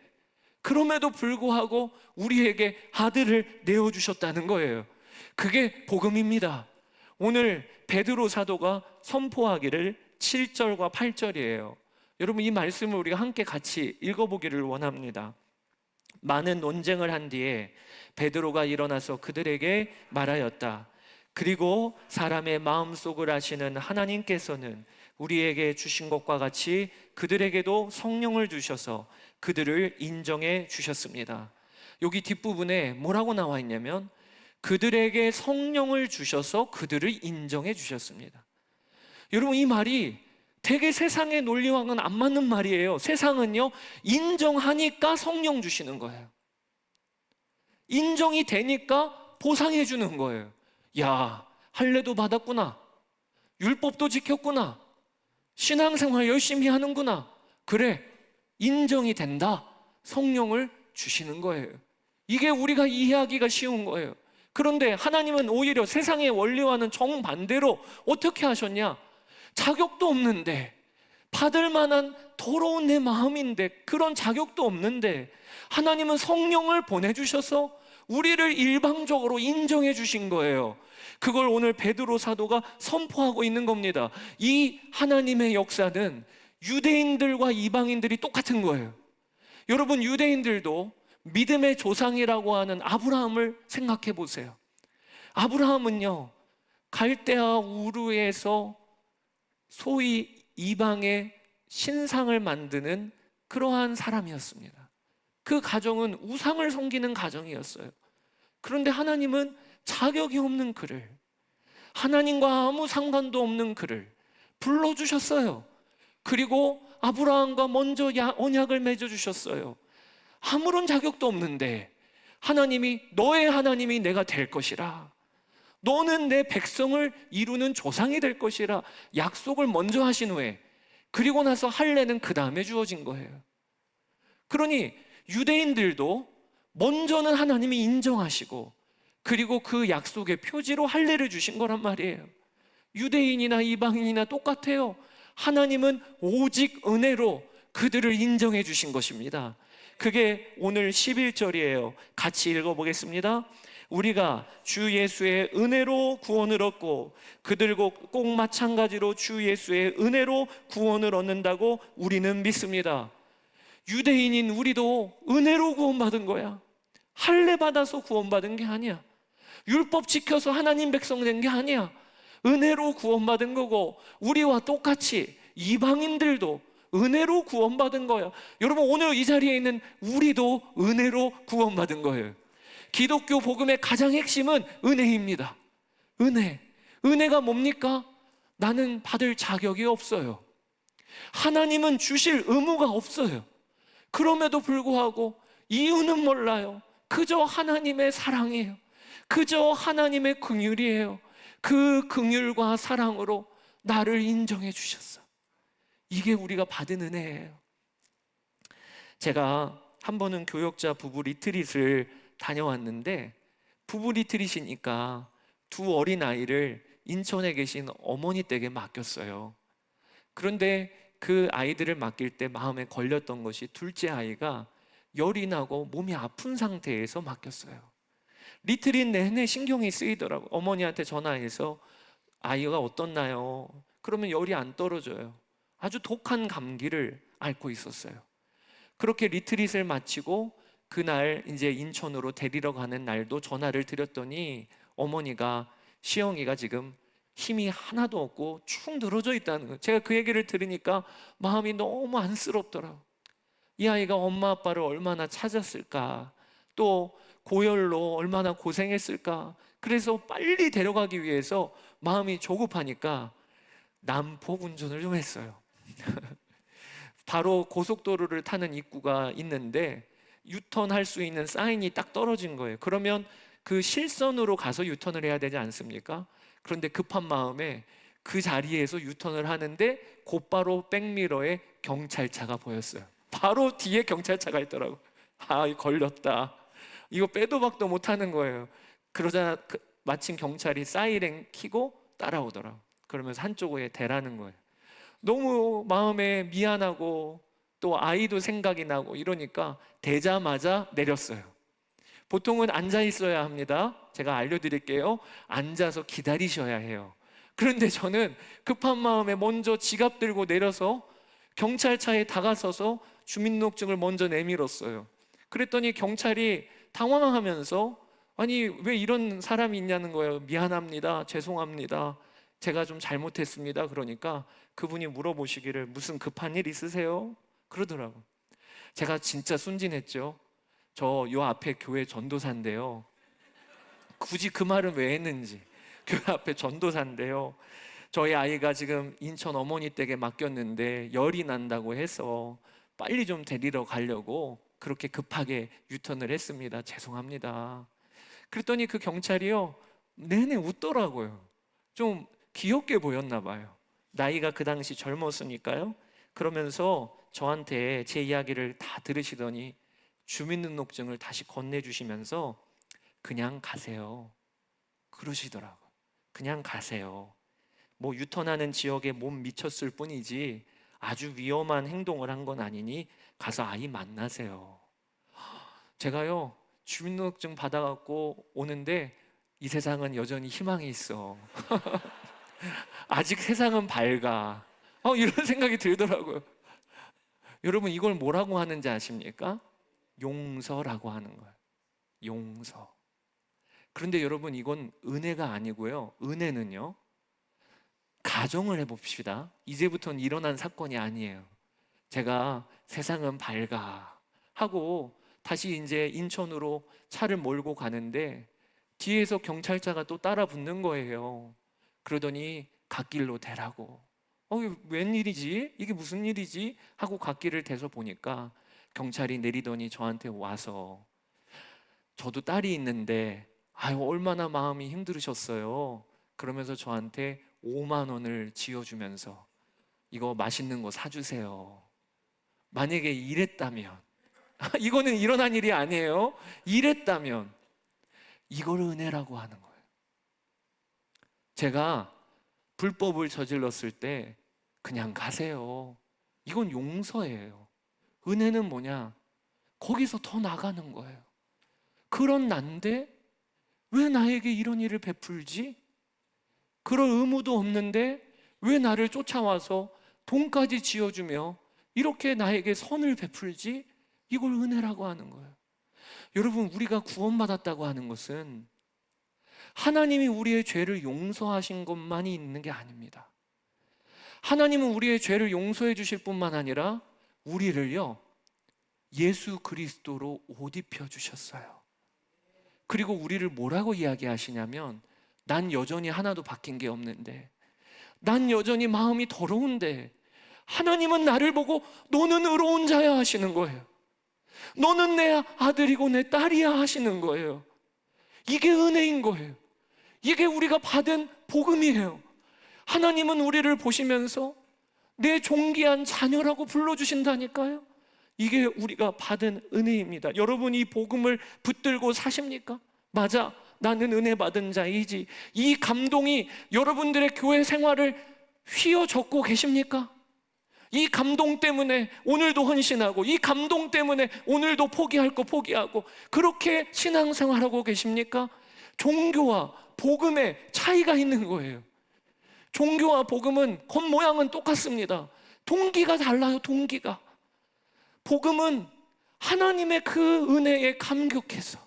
그럼에도 불구하고 우리에게 아들을 내어주셨다는 거예요. 그게 복음입니다. 오늘 베드로 사도가 선포하기를 7절과 8절이에요. 여러분, 이 말씀을 우리가 함께 같이 읽어보기를 원합니다. 많은 논쟁을 한 뒤에 베드로가 일어나서 그들에게 말하였다. 그리고 사람의 마음속을 아시는 하나님께서는 우리에게 주신 것과 같이 그들에게도 성령을 주셔서 그들을 인정해 주셨습니다. 여기 뒷부분에 뭐라고 나와 있냐면 그들에게 성령을 주셔서 그들을 인정해 주셨습니다. 여러분, 이 말이 되게 세상의 논리와는 안 맞는 말이에요. 세상은요, 인정하니까 성령 주시는 거예요. 인정이 되니까 보상해 주는 거예요. 야, 할례도 받았구나, 율법도 지켰구나, 신앙생활 열심히 하는구나, 그래, 인정이 된다, 성령을 주시는 거예요. 이게 우리가 이해하기가 쉬운 거예요. 그런데 하나님은 오히려 세상의 원리와는 정반대로 어떻게 하셨냐? 자격도 없는데, 받을 만한 더러운 내 마음인데, 그런 자격도 없는데 하나님은 성령을 보내주셔서 우리를 일방적으로 인정해 주신 거예요. 그걸 오늘 베드로 사도가 선포하고 있는 겁니다. 이 하나님의 역사는 유대인들과 이방인들이 똑같은 거예요. 여러분, 유대인들도 믿음의 조상이라고 하는 아브라함을 생각해 보세요. 아브라함은요, 갈대아 우르에서 소위 이방의 신상을 만드는 그러한 사람이었습니다. 그 가정은 우상을 섬기는 가정이었어요. 그런데 하나님은 자격이 없는 그를, 하나님과 아무 상관도 없는 그를 불러주셨어요. 그리고 아브라함과 먼저 언약을 맺어주셨어요. 아무런 자격도 없는데 하나님이, 너의 하나님이 내가 될 것이라, 너는 내 백성을 이루는 조상이 될 것이라 약속을 먼저 하신 후에, 그리고 나서 할례는 그 다음에 주어진 거예요. 그러니 유대인들도 먼저는 하나님이 인정하시고, 그리고 그 약속의 표지로 할례를 주신 거란 말이에요. 유대인이나 이방인이나 똑같아요. 하나님은 오직 은혜로 그들을 인정해 주신 것입니다. 그게 오늘 11절이에요. 같이 읽어보겠습니다. 우리가 주 예수의 은혜로 구원을 얻고, 그들과 꼭 마찬가지로 주 예수의 은혜로 구원을 얻는다고 우리는 믿습니다. 유대인인 우리도 은혜로 구원받은 거야. 할례 받아서 구원받은 게 아니야. 율법 지켜서 하나님 백성 된 게 아니야. 은혜로 구원받은 거고, 우리와 똑같이 이방인들도 은혜로 구원받은 거야. 여러분, 오늘 이 자리에 있는 우리도 은혜로 구원받은 거예요. 기독교 복음의 가장 핵심은 은혜입니다. 은혜. 은혜가 뭡니까? 나는 받을 자격이 없어요. 하나님은 주실 의무가 없어요. 그럼에도 불구하고 이유는 몰라요. 그저 하나님의 사랑이에요. 그저 하나님의 긍휼이에요. 그 긍휼과 사랑으로 나를 인정해 주셨어. 이게 우리가 받은 은혜예요. 제가 한 번은 교역자 부부 리트릿을 다녀왔는데, 부부 리트릿이니까 두 어린아이를 인천에 계신 어머니 댁에 맡겼어요. 그런데 그 아이들을 맡길 때 마음에 걸렸던 것이, 둘째 아이가 열이 나고 몸이 아픈 상태에서 맡겼어요. 리트릿 내내 신경이 쓰이더라고요. 어머니한테 전화해서 아이가 어떻나요? 그러면 열이 안 떨어져요. 아주 독한 감기를 앓고 있었어요. 그렇게 리트릿을 마치고 그날 이제 인천으로 데리러 가는 날도 전화를 드렸더니 어머니가, 시영이가 지금 힘이 하나도 없고 축 늘어져 있다는 거예요. 제가 그 얘기를 들으니까 마음이 너무 안쓰럽더라고요. 이 아이가 엄마 아빠를 얼마나 찾았을까, 또 고열로 얼마나 고생했을까. 그래서 빨리 데려가기 위해서 마음이 조급하니까 난폭 운전을 좀 했어요. 바로 고속도로를 타는 입구가 있는데 유턴할 수 있는 사인이 딱 떨어진 거예요. 그러면 그 실선으로 가서 유턴을 해야 되지 않습니까? 그런데 급한 마음에 그 자리에서 유턴을 하는데 곧바로 백미러에 경찰차가 보였어요. 바로 뒤에 경찰차가 있더라고요. 아, 걸렸다. 이거 빼도 박도 못하는 거예요. 그러자 마침 경찰이 사이렌 켜고 따라오더라고요. 그러면서 한쪽에 대라는 거예요. 너무 마음에 미안하고 또 아이도 생각이 나고 이러니까 대자마자 내렸어요. 보통은 앉아 있어야 합니다. 제가 알려드릴게요. 앉아서 기다리셔야 해요. 그런데 저는 급한 마음에 먼저 지갑 들고 내려서 경찰차에 다가서서 주민등록증을 먼저 내밀었어요. 그랬더니 경찰이 당황하면서, 아니 왜 이런 사람이 있냐는 거예요. 미안합니다, 죄송합니다, 제가 좀 잘못했습니다. 그러니까 그분이 물어보시기를 무슨 급한 일 있으세요? 그러더라고요. 제가 진짜 순진했죠. 저 요 앞에 교회 전도사인데요. 굳이 그 말은 왜 했는지. 교회 앞에 전도사인데요, 저희 아이가 지금 인천 어머니 댁에 맡겼는데 열이 난다고 해서 빨리 좀 데리러 가려고 그렇게 급하게 유턴을 했습니다. 죄송합니다. 그랬더니 그 경찰이요, 내내 웃더라고요. 좀 귀엽게 보였나 봐요. 나이가 그 당시 젊었으니까요. 그러면서 저한테 제 이야기를 다 들으시더니 주민등록증을 다시 건네주시면서 그냥 가세요, 그러시더라고요. 그냥 가세요. 뭐 유턴하는 지역에 몸 미쳤을 뿐이지 아주 위험한 행동을 한 건 아니니 가서 아이 만나세요. 제가요, 주민등록증 받아갖고 오는데 이 세상은 여전히 희망이 있어. 아직 세상은 밝아. 이런 생각이 들더라고요. 여러분, 이걸 뭐라고 하는지 아십니까? 용서라고 하는 거예요. 용서. 그런데 여러분, 이건 은혜가 아니고요. 은혜는요, 가정을 해봅시다. 이제부터는 일어난 사건이 아니에요. 제가 세상은 밝아 하고 다시 이제 인천으로 차를 몰고 가는데 뒤에서 경찰차가 또 따라 붙는 거예요. 그러더니 갓길로 대라고. 이게 웬일이지? 이게 무슨 일이지? 하고 갓길을 대서 보니까 경찰이 내리더니 저한테 와서, 저도 딸이 있는데 아유 얼마나 마음이 힘들으셨어요. 그러면서 저한테 5만 원을 쥐어주면서 이거 맛있는 거 사주세요. 만약에 이랬다면 이거는 일어난 일이 아니에요. 이랬다면 이걸 은혜라고 하는 거예요. 제가 불법을 저질렀을 때 그냥 가세요. 이건 용서예요. 은혜는 뭐냐? 거기서 더 나가는 거예요. 그런 난데 왜 나에게 이런 일을 베풀지? 그럴 의무도 없는데 왜 나를 쫓아와서 돈까지 지어주며 이렇게 나에게 선을 베풀지? 이걸 은혜라고 하는 거예요. 여러분, 우리가 구원받았다고 하는 것은 하나님이 우리의 죄를 용서하신 것만이 있는 게 아닙니다. 하나님은 우리의 죄를 용서해 주실 뿐만 아니라 우리를요, 예수 그리스도로 옷 입혀 주셨어요. 그리고 우리를 뭐라고 이야기하시냐면, 난 여전히 하나도 바뀐 게 없는데, 난 여전히 마음이 더러운데 하나님은 나를 보고 너는 의로운 자야 하시는 거예요. 너는 내 아들이고 내 딸이야 하시는 거예요. 이게 은혜인 거예요. 이게 우리가 받은 복음이에요. 하나님은 우리를 보시면서 내 존귀한 자녀라고 불러주신다니까요. 이게 우리가 받은 은혜입니다. 여러분, 이 복음을 붙들고 사십니까? 맞아, 나는 은혜 받은 자이지. 이 감동이 여러분들의 교회 생활을 휘어젓고 계십니까? 이 감동 때문에 오늘도 헌신하고, 이 감동 때문에 오늘도 포기할 거 포기하고, 그렇게 신앙생활하고 계십니까? 종교와 복음의 차이가 있는 거예요. 종교와 복음은 겉모양은 똑같습니다. 동기가 달라요. 동기가. 복음은 하나님의 그 은혜에 감격해서,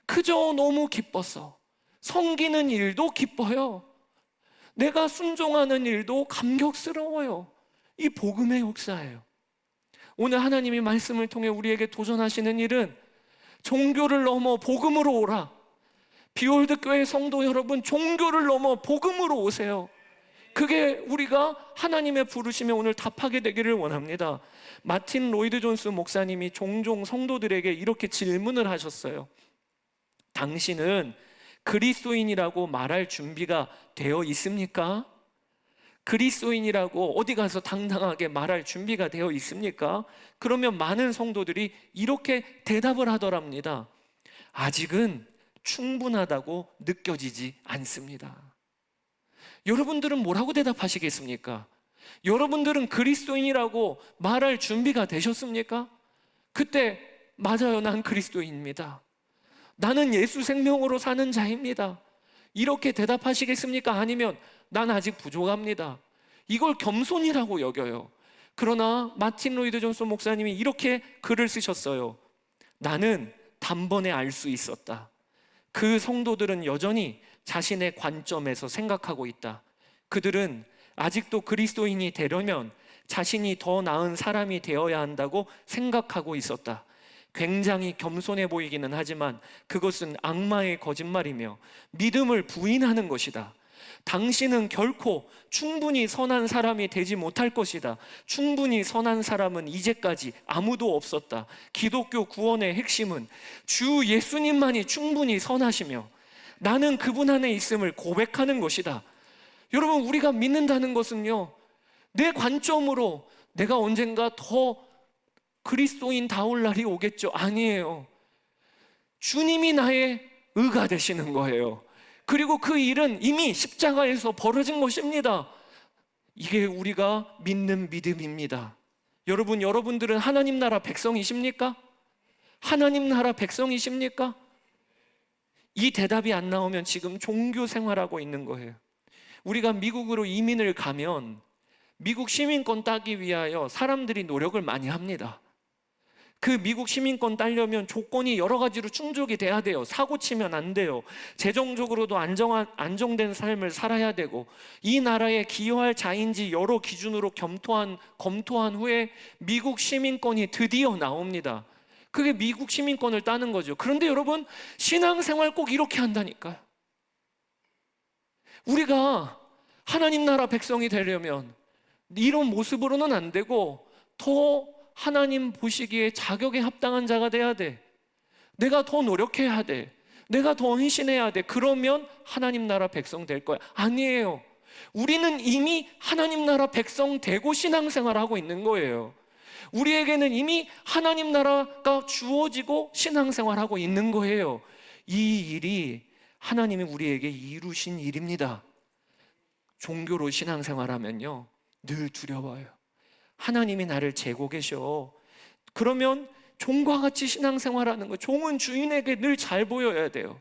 그저 너무 기뻐서 섬기는 일도 기뻐요. 내가 순종하는 일도 감격스러워요. 이 복음의 역사예요. 오늘 하나님이 말씀을 통해 우리에게 도전하시는 일은 종교를 넘어 복음으로 오라. 비올드 교회 성도 여러분, 종교를 넘어 복음으로 오세요. 그게 우리가 하나님의 부르심에 오늘 답하게 되기를 원합니다. 마틴 로이드 존스 목사님이 종종 성도들에게 이렇게 질문을 하셨어요. 당신은 그리스도인이라고 말할 준비가 되어 있습니까? 그리스도인이라고 어디 가서 당당하게 말할 준비가 되어 있습니까? 그러면 많은 성도들이 이렇게 대답을 하더랍니다. 아직은 충분하다고 느껴지지 않습니다. 여러분들은 뭐라고 대답하시겠습니까? 여러분들은 그리스도인이라고 말할 준비가 되셨습니까? 그때 맞아요, 난 그리스도인입니다. 나는 예수 생명으로 사는 자입니다. 이렇게 대답하시겠습니까? 아니면 난 아직 부족합니다. 이걸 겸손이라고 여겨요. 그러나 마틴 로이드 존스 목사님이 이렇게 글을 쓰셨어요. 나는 단번에 알 수 있었다. 그 성도들은 여전히 자신의 관점에서 생각하고 있다. 그들은 아직도 그리스도인이 되려면 자신이 더 나은 사람이 되어야 한다고 생각하고 있었다. 굉장히 겸손해 보이기는 하지만 그것은 악마의 거짓말이며 믿음을 부인하는 것이다. 당신은 결코 충분히 선한 사람이 되지 못할 것이다. 충분히 선한 사람은 이제까지 아무도 없었다. 기독교 구원의 핵심은 주 예수님만이 충분히 선하시며 나는 그분 안에 있음을 고백하는 것이다. 여러분, 우리가 믿는다는 것은요, 내 관점으로 내가 언젠가 더 그리스도인 다울 날이 오겠죠? 아니에요. 주님이 나의 의가 되시는 거예요. 그리고 그 일은 이미 십자가에서 벌어진 것입니다. 이게 우리가 믿는 믿음입니다. 여러분, 여러분들은 하나님 나라 백성이십니까? 하나님 나라 백성이십니까? 이 대답이 안 나오면 지금 종교 생활하고 있는 거예요. 우리가 미국으로 이민을 가면 미국 시민권 따기 위하여 사람들이 노력을 많이 합니다. 그 미국 시민권 따려면 조건이 여러 가지로 충족이 돼야 돼요. 사고 치면 안 돼요. 재정적으로도 안정된 삶을 살아야 되고, 이 나라에 기여할 자인지 여러 기준으로 검토한 후에 미국 시민권이 드디어 나옵니다. 그게 미국 시민권을 따는 거죠. 그런데 여러분, 신앙생활 꼭 이렇게 한다니까요. 우리가 하나님 나라 백성이 되려면 이런 모습으로는 안 되고, 더 하나님 보시기에 자격에 합당한 자가 돼야 돼. 내가 더 노력해야 돼. 내가 더 헌신해야 돼. 그러면 하나님 나라 백성 될 거야. 아니에요. 우리는 이미 하나님 나라 백성 되고 신앙생활하고 있는 거예요. 우리에게는 이미 하나님 나라가 주어지고 신앙생활하고 있는 거예요. 이 일이 하나님이 우리에게 이루신 일입니다. 종교로 신앙생활하면요, 늘 두려워요. 하나님이 나를 재고 계셔. 그러면 종과 같이 신앙생활하는 거, 종은 주인에게 늘 잘 보여야 돼요.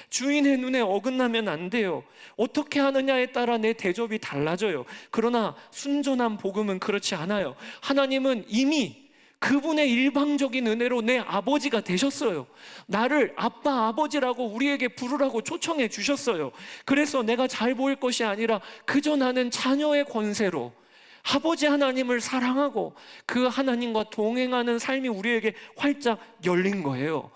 주인의 눈에 어긋나면 안 돼요. 어떻게 하느냐에 따라 내 대접이 달라져요. 그러나 순전한 복음은 그렇지 않아요. 하나님은 이미 그분의 일방적인 은혜로 내 아버지가 되셨어요. 나를 아빠, 아버지라고 우리에게 부르라고 초청해 주셨어요. 그래서 내가 잘 보일 것이 아니라 그저 나는 자녀의 권세로 아버지 하나님을 사랑하고 그 하나님과 동행하는 삶이 우리에게 활짝 열린 거예요.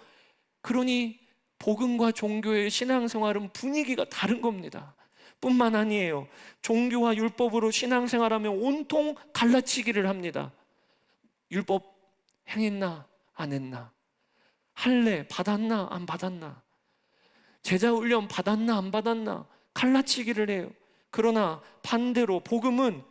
그러니 복음과 종교의 신앙생활은 분위기가 다른 겁니다. 뿐만 아니에요. 종교와 율법으로 신앙생활하면 온통 갈라치기를 합니다. 율법 행했나 안 했나, 할례 받았나 안 받았나, 제자훈련 받았나 안 받았나, 갈라치기를 해요. 그러나 반대로 복음은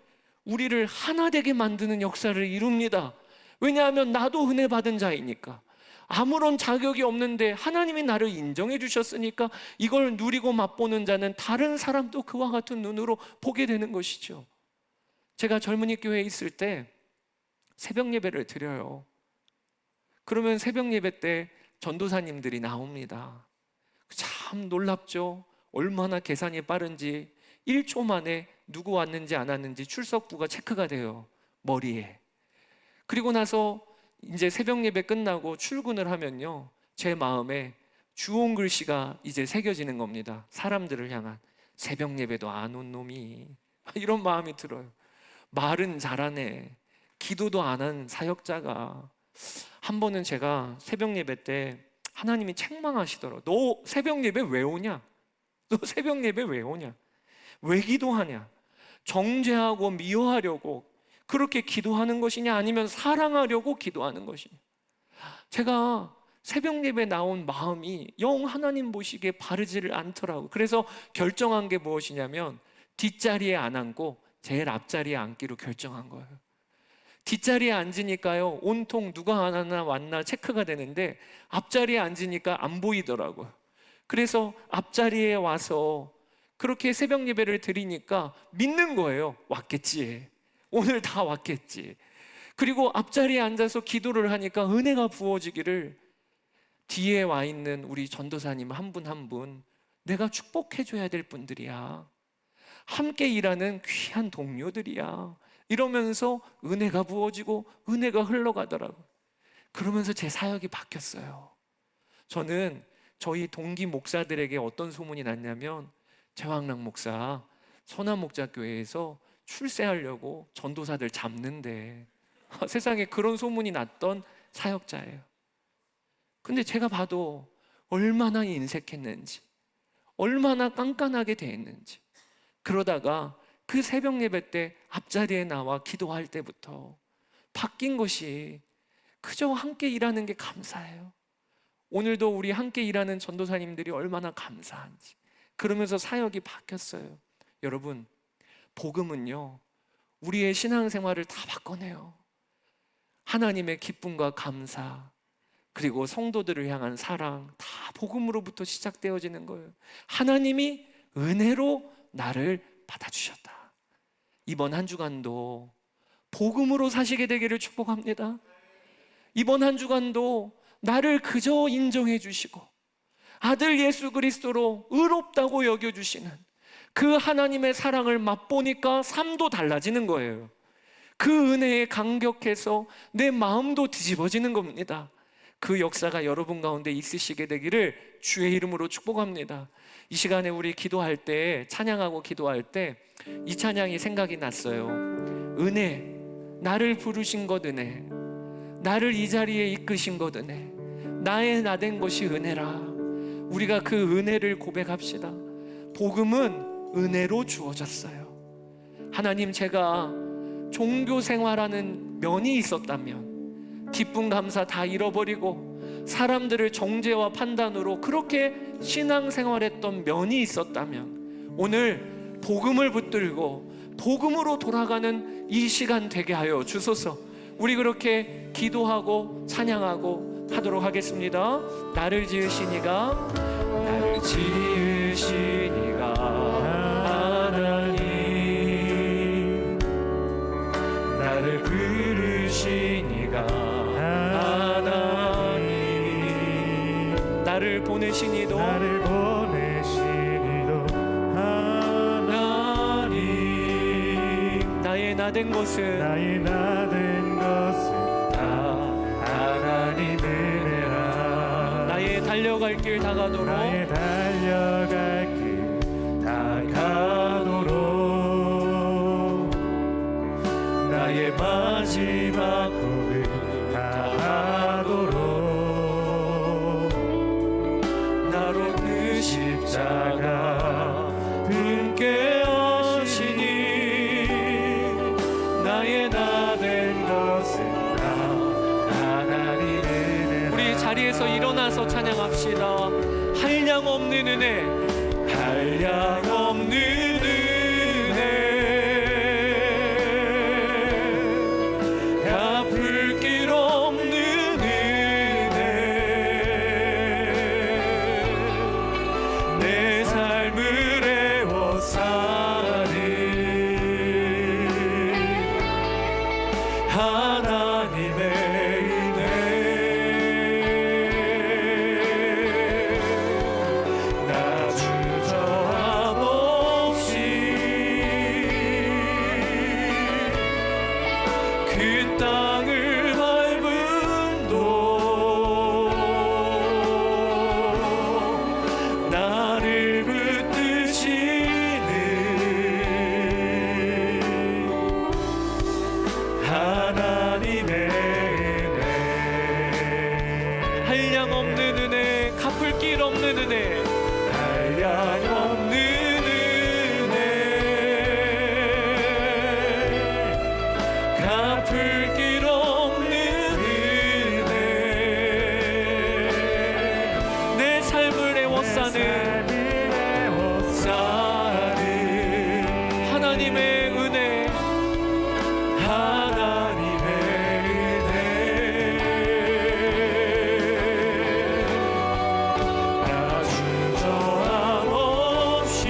우리를 하나 되게 만드는 역사를 이룹니다. 왜냐하면 나도 은혜 받은 자이니까, 아무런 자격이 없는데 하나님이 나를 인정해 주셨으니까 이걸 누리고 맛보는 자는 다른 사람도 그와 같은 눈으로 보게 되는 것이죠. 제가 젊은이 교회에 있을 때 새벽 예배를 드려요. 그러면 새벽 예배 때 전도사님들이 나옵니다. 참 놀랍죠? 얼마나 계산이 빠른지 1초 만에 누구 왔는지 안 왔는지 출석부가 체크가 돼요, 머리에. 그리고 나서 이제 새벽 예배 끝나고 출근을 하면요, 제 마음에 주홍 글씨가 이제 새겨지는 겁니다. 사람들을 향한, 새벽 예배도 안 온 놈이, 이런 마음이 들어요. 말은 잘하네, 기도도 안 한 사역자가. 한 번은 제가 새벽 예배 때 하나님이 책망하시더라고요. 너 새벽 예배 왜 오냐? 너 새벽 예배 왜 오냐? 왜 기도하냐? 정죄하고 미워하려고 그렇게 기도하는 것이냐, 아니면 사랑하려고 기도하는 것이냐? 제가 새벽 예배 나온 마음이 영 하나님 보시기에 바르지를 않더라고요. 그래서 결정한 게 무엇이냐면 뒷자리에 안 앉고 제일 앞자리에 앉기로 결정한 거예요. 뒷자리에 앉으니까요, 온통 누가 안 왔나 왔나 체크가 되는데 앞자리에 앉으니까 안 보이더라고요. 그래서 앞자리에 와서 그렇게 새벽 예배를 드리니까 믿는 거예요. 왔겠지, 오늘 다 왔겠지. 그리고 앞자리에 앉아서 기도를 하니까 은혜가 부어지기를, 뒤에 와 있는 우리 전도사님 한 분 한 분 내가 축복해 줘야 될 분들이야, 함께 일하는 귀한 동료들이야, 이러면서 은혜가 부어지고 은혜가 흘러가더라고요. 그러면서 제 사역이 바뀌었어요. 저는 저희 동기 목사들에게 어떤 소문이 났냐면, 최왕락 목사 선암목자교회에서 출세하려고 전도사들 잡는데, 세상에 그런 소문이 났던 사역자예요. 근데 제가 봐도 얼마나 인색했는지, 얼마나 깐깐하게 대했는지. 그러다가 그 새벽 예배 때 앞자리에 나와 기도할 때부터 바뀐 것이 그저 함께 일하는 게 감사해요. 오늘도 우리 함께 일하는 전도사님들이 얼마나 감사한지. 그러면서 사역이 바뀌었어요. 여러분, 복음은요, 우리의 신앙생활을 다 바꿔내요. 하나님의 기쁨과 감사, 그리고 성도들을 향한 사랑, 다 복음으로부터 시작되어지는 거예요. 하나님이 은혜로 나를 받아주셨다. 이번 한 주간도 복음으로 사시게 되기를 축복합니다. 이번 한 주간도 나를 그저 인정해 주시고 아들 예수 그리스도로 의롭다고 여겨주시는 그 하나님의 사랑을 맛보니까 삶도 달라지는 거예요. 그 은혜에 감격해서 내 마음도 뒤집어지는 겁니다. 그 역사가 여러분 가운데 있으시게 되기를 주의 이름으로 축복합니다. 이 시간에 우리 기도할 때, 찬양하고 기도할 때 이 찬양이 생각이 났어요. 은혜, 나를 부르신 것 은혜, 나를 이 자리에 이끄신 것 은혜, 나의 나 된 것이 은혜라. 우리가 그 은혜를 고백합시다. 복음은 은혜로 주어졌어요. 하나님, 제가 종교 생활하는 면이 있었다면, 기쁨 감사 다 잃어버리고 사람들을 정죄와 판단으로 그렇게 신앙생활했던 면이 있었다면, 오늘 복음을 붙들고 복음으로 돌아가는 이 시간 되게 하여 주소서. 우리 그렇게 기도하고 찬양하고 하도록 하겠습니다. 나를 지으신 이가, 나를 지으신 이가 하나님, 나를 부르신 이가 하나님, 나를 보내신 이도 나의 나 된 것은 다 하나님 은혜라. 나의 달려갈 길 다가도록 나의 마지막 고백 다하도록 나로 그 십자가 분께 나의 나 된 것은 다 하나님 은혜라. 우리 자리에서 일어나서 찬양합시다. 한량 없는 은혜, 한량 없는 은혜, 갚을 길 없는 은혜, 내 삶을 애워싸는 하나님의 은혜, 나 주저함 없이 그 땅을 밟음도 나를 붙드시는 하나님의 은혜, 한량 없는 은혜, 갚을 길 없는 은혜, 한량 없는 은혜, 갚을 길 없는 은혜, 내 삶을 애워싸는 하나님의 은혜, 하나님의 은혜, 나 주저함 없이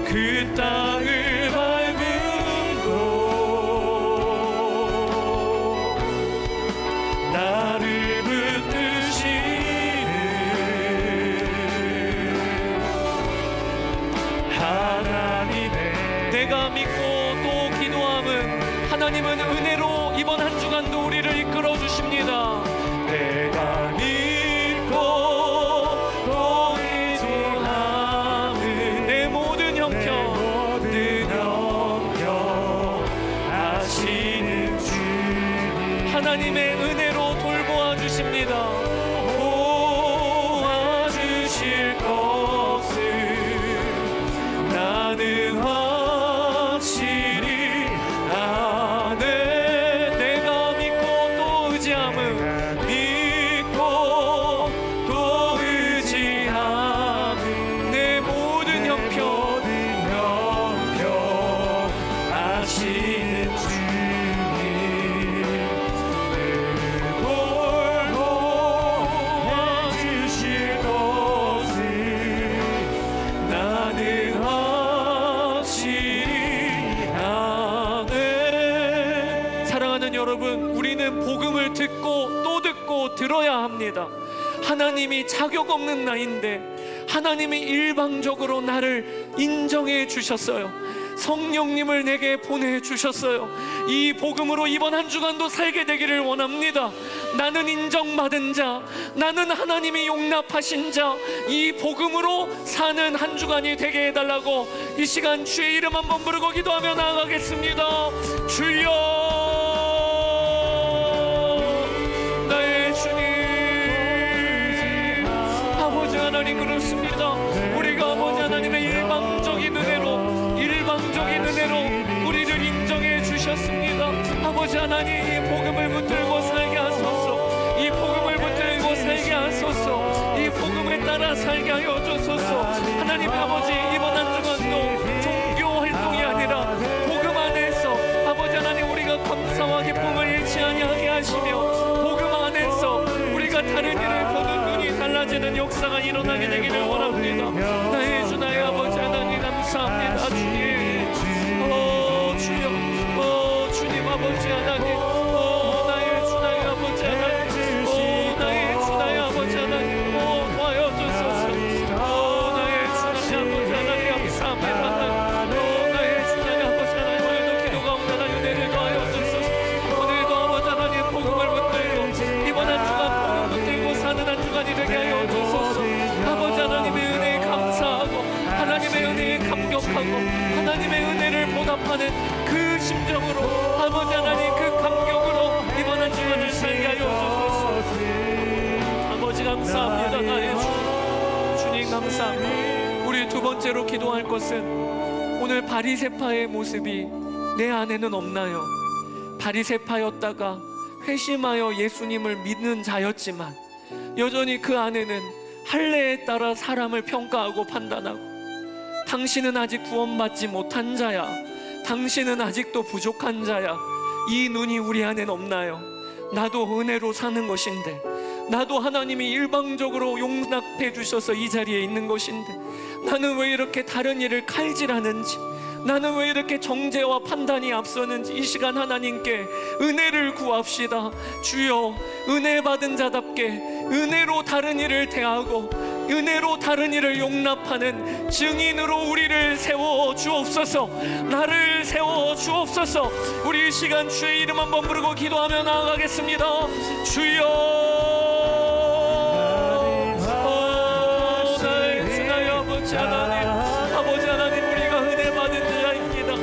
그 땅을 밟음도 나를 붙드시는 하나님의, 내가 믿고 또 기도함은 하나님은 은혜로 이번 한 주간도 우리를 이끌어 주십니다. 내가 믿고 또 기도함은 내 모든 형편 아시는 주님, 하나님의 은혜로 돌보아 주십니다. 도와주실 것을 나는 확실히 아네. 내가 믿고 또 의지함은, 믿고 또 의지함은 내 모든 형편 아시는 주님, 늘 돌보아주실 것을 나는 확실히 아네. 사랑하는 여러분, 우리는 복음을 듣고 또 듣고 들어야 합니다. 하나님이 자격 없는 나인데 하나님이 일방적으로 나를 인정해 주셨어요. 성령님을 내게 보내주셨어요. 이 복음으로 이번 한 주간도 살게 되기를 원합니다. 나는 인정받은 자, 나는 하나님이 용납하신 자, 이 복음으로 사는 한 주간이 되게 해달라고 이 시간 주의 이름 한번 부르고 기도하며 나아가겠습니다. 주여, 나의 주님. 아버지 하나님, 그렇습니다. 우리가 아버지 하나님의 일방적인 은혜로 우리를 인정해 주셨습니다. 아버지 하나님, 이 복음을 붙들고 살게 하소서. 이 복음을 붙들고 살게 하소서. 이 복음에 따라 살게 하여 주소서. 하나님 아버지, 이번 한 주간도 종교 활동이 아니라 복음 안에서 아버지 하나님, 우리가 감사와 기쁨을 잃지 아니하게 하시며 복음 안에서 우리가 다른 일을 보는 눈이 달라지는 역사가 일어나게 되기를 원합니다. 나의 주, 나의 아버지 하나님, 감사합니다. 주님, 주여, 주님 아버지 하나님, 나의 주, 나의 아버지 하나님, 나의 주, 나의 아버지 하나님, 도와여 주소서. 나의 주, 나의 아버지 하나님, 감사합니다. 나의 주, 나의 아버지 하나님, 오늘도 기도 가운데 하나님 은혜를 더하여 주소서. 오늘도 아버지 하나님 복음을 붙들고 이번 한 주간 복음 붙들고 사는 한 주간이 되게 하여 주소서. 아버지 하나님의 은혜에 감사하고 하나님의 은혜에 감격하고 하나님의 은혜를 보답하는 그 심정으로 아버지 하나님, 그 감격으로 이번 한 주간을 살게 하여 주소서. 아버지 감사합니다. 나의 주, 주님 감사합니다. 우리 두 번째로 기도할 것은 오늘 바리새파의 모습이 내 안에는 없나요? 바리새파였다가 회심하여 예수님을 믿는 자였지만 여전히 그 안에는 할례에 따라 사람을 평가하고 판단하고, 당신은 아직 구원받지 못한 자야, 당신은 아직도 부족한 자야, 이 눈이 우리 안엔 없나요? 나도 은혜로 사는 것인데, 나도 하나님이 일방적으로 용납해 주셔서 이 자리에 있는 것인데, 나는 왜 이렇게 다른 일을 칼질하는지, 나는 왜 이렇게 정죄와 판단이 앞서는지, 이 시간 하나님께 은혜를 구합시다. 주여, 은혜 받은 자답게 은혜로 다른 일을 대하고 은혜로 다른 일을 용납하는 증인으로 우리를 세워 주옵소서. 나를 세워 주옵소서. 우리 이 시간 주의 이름 한번 부르고 기도하며 나아가겠습니다. 주여, 나의 주, 나의 아버지 하나님, 아버지 하나님, 우리가 은혜 받은 자입니다.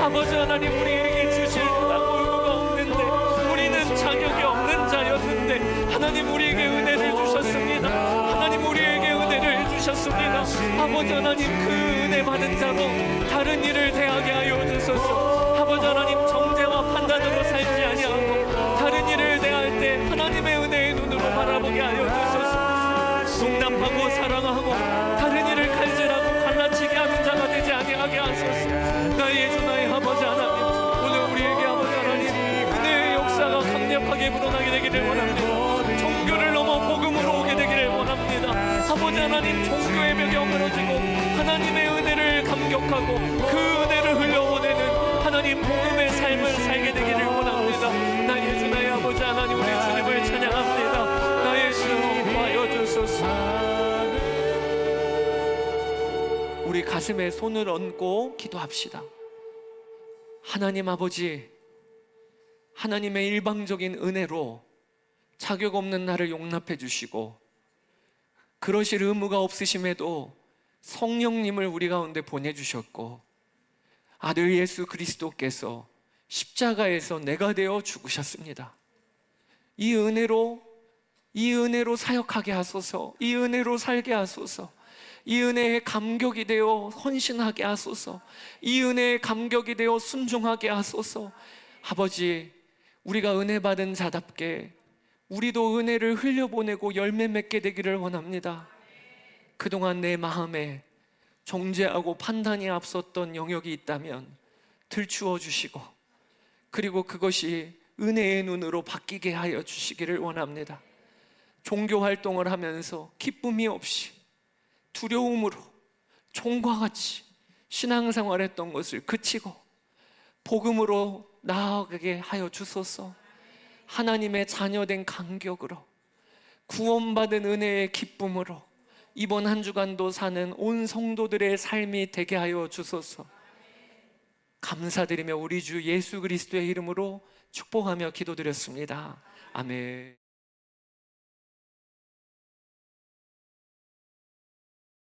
아버지 하나님, 우리에게 주실 볼모가 없는데, 우리는 자격이 없는 자였는데 하나님 우리에게 은혜를 주셨습니다. 하나님 우리에게 은혜를 주셨습니다. 아버지 하나님, 그 은혜 받은 자로 다른 일을 대하게 하여 주소서. 아버지 하나님, 정죄와 판단으로 살지 아니하고 다른 일을 대할 때 하나님의 은혜의 눈으로 바라보게 하여 주소서. 용납하고 사랑하고 다른 일을 칼질하고 갈라치게 하는 자가 되지 아니하게 하소서. 나의 주, 나의 아버지 하나님, 오늘 우리에게 아버지 하나님 은혜의 역사가 강력하게 불어나게 되기를 원합니다. 종교를 넘어 복음으로 오게 되기를 원합니다. 아버지 하나님, 종교의 벽에 무너지고 하나님의 은혜를 감격하고 그 은혜를 흘려보내는 하나님 복음의 삶을 살게 되기를 원합니다. 나의 주, 나의 아버지 하나님, 우리 주님을 찬양합니다. 나의 주, 도와여 주소서. 우리 가슴에 손을 얹고 기도합시다. 하나님 아버지, 하나님의 일방적인 은혜로 자격 없는 나를 용납해 주시고 그러실 의무가 없으심에도 성령님을 우리 가운데 보내주셨고 아들 예수 그리스도께서 십자가에서 내가 되어 죽으셨습니다. 이 은혜로 사역하게 하소서. 이 은혜로 살게 하소서. 이 은혜에 감격이 되어 헌신하게 하소서. 이 은혜에 감격이 되어 순종하게 하소서. 아버지, 우리가 은혜 받은 자답게 우리도 은혜를 흘려보내고 열매 맺게 되기를 원합니다. 그동안 내 마음에 정죄하고 판단이 앞섰던 영역이 있다면 들추어 주시고, 그리고 그것이 은혜의 눈으로 바뀌게 하여 주시기를 원합니다. 종교 활동을 하면서 기쁨이 없이 두려움으로 종과 같이 신앙생활했던 것을 그치고 복음으로 나아가게 하여 주소서. 하나님의 자녀된 감격으로 구원받은 은혜의 기쁨으로 이번 한 주간도 사는 온 성도들의 삶이 되게 하여 주소서. 감사드리며 우리 주 예수 그리스도의 이름으로 축복하며 기도드렸습니다. 아멘.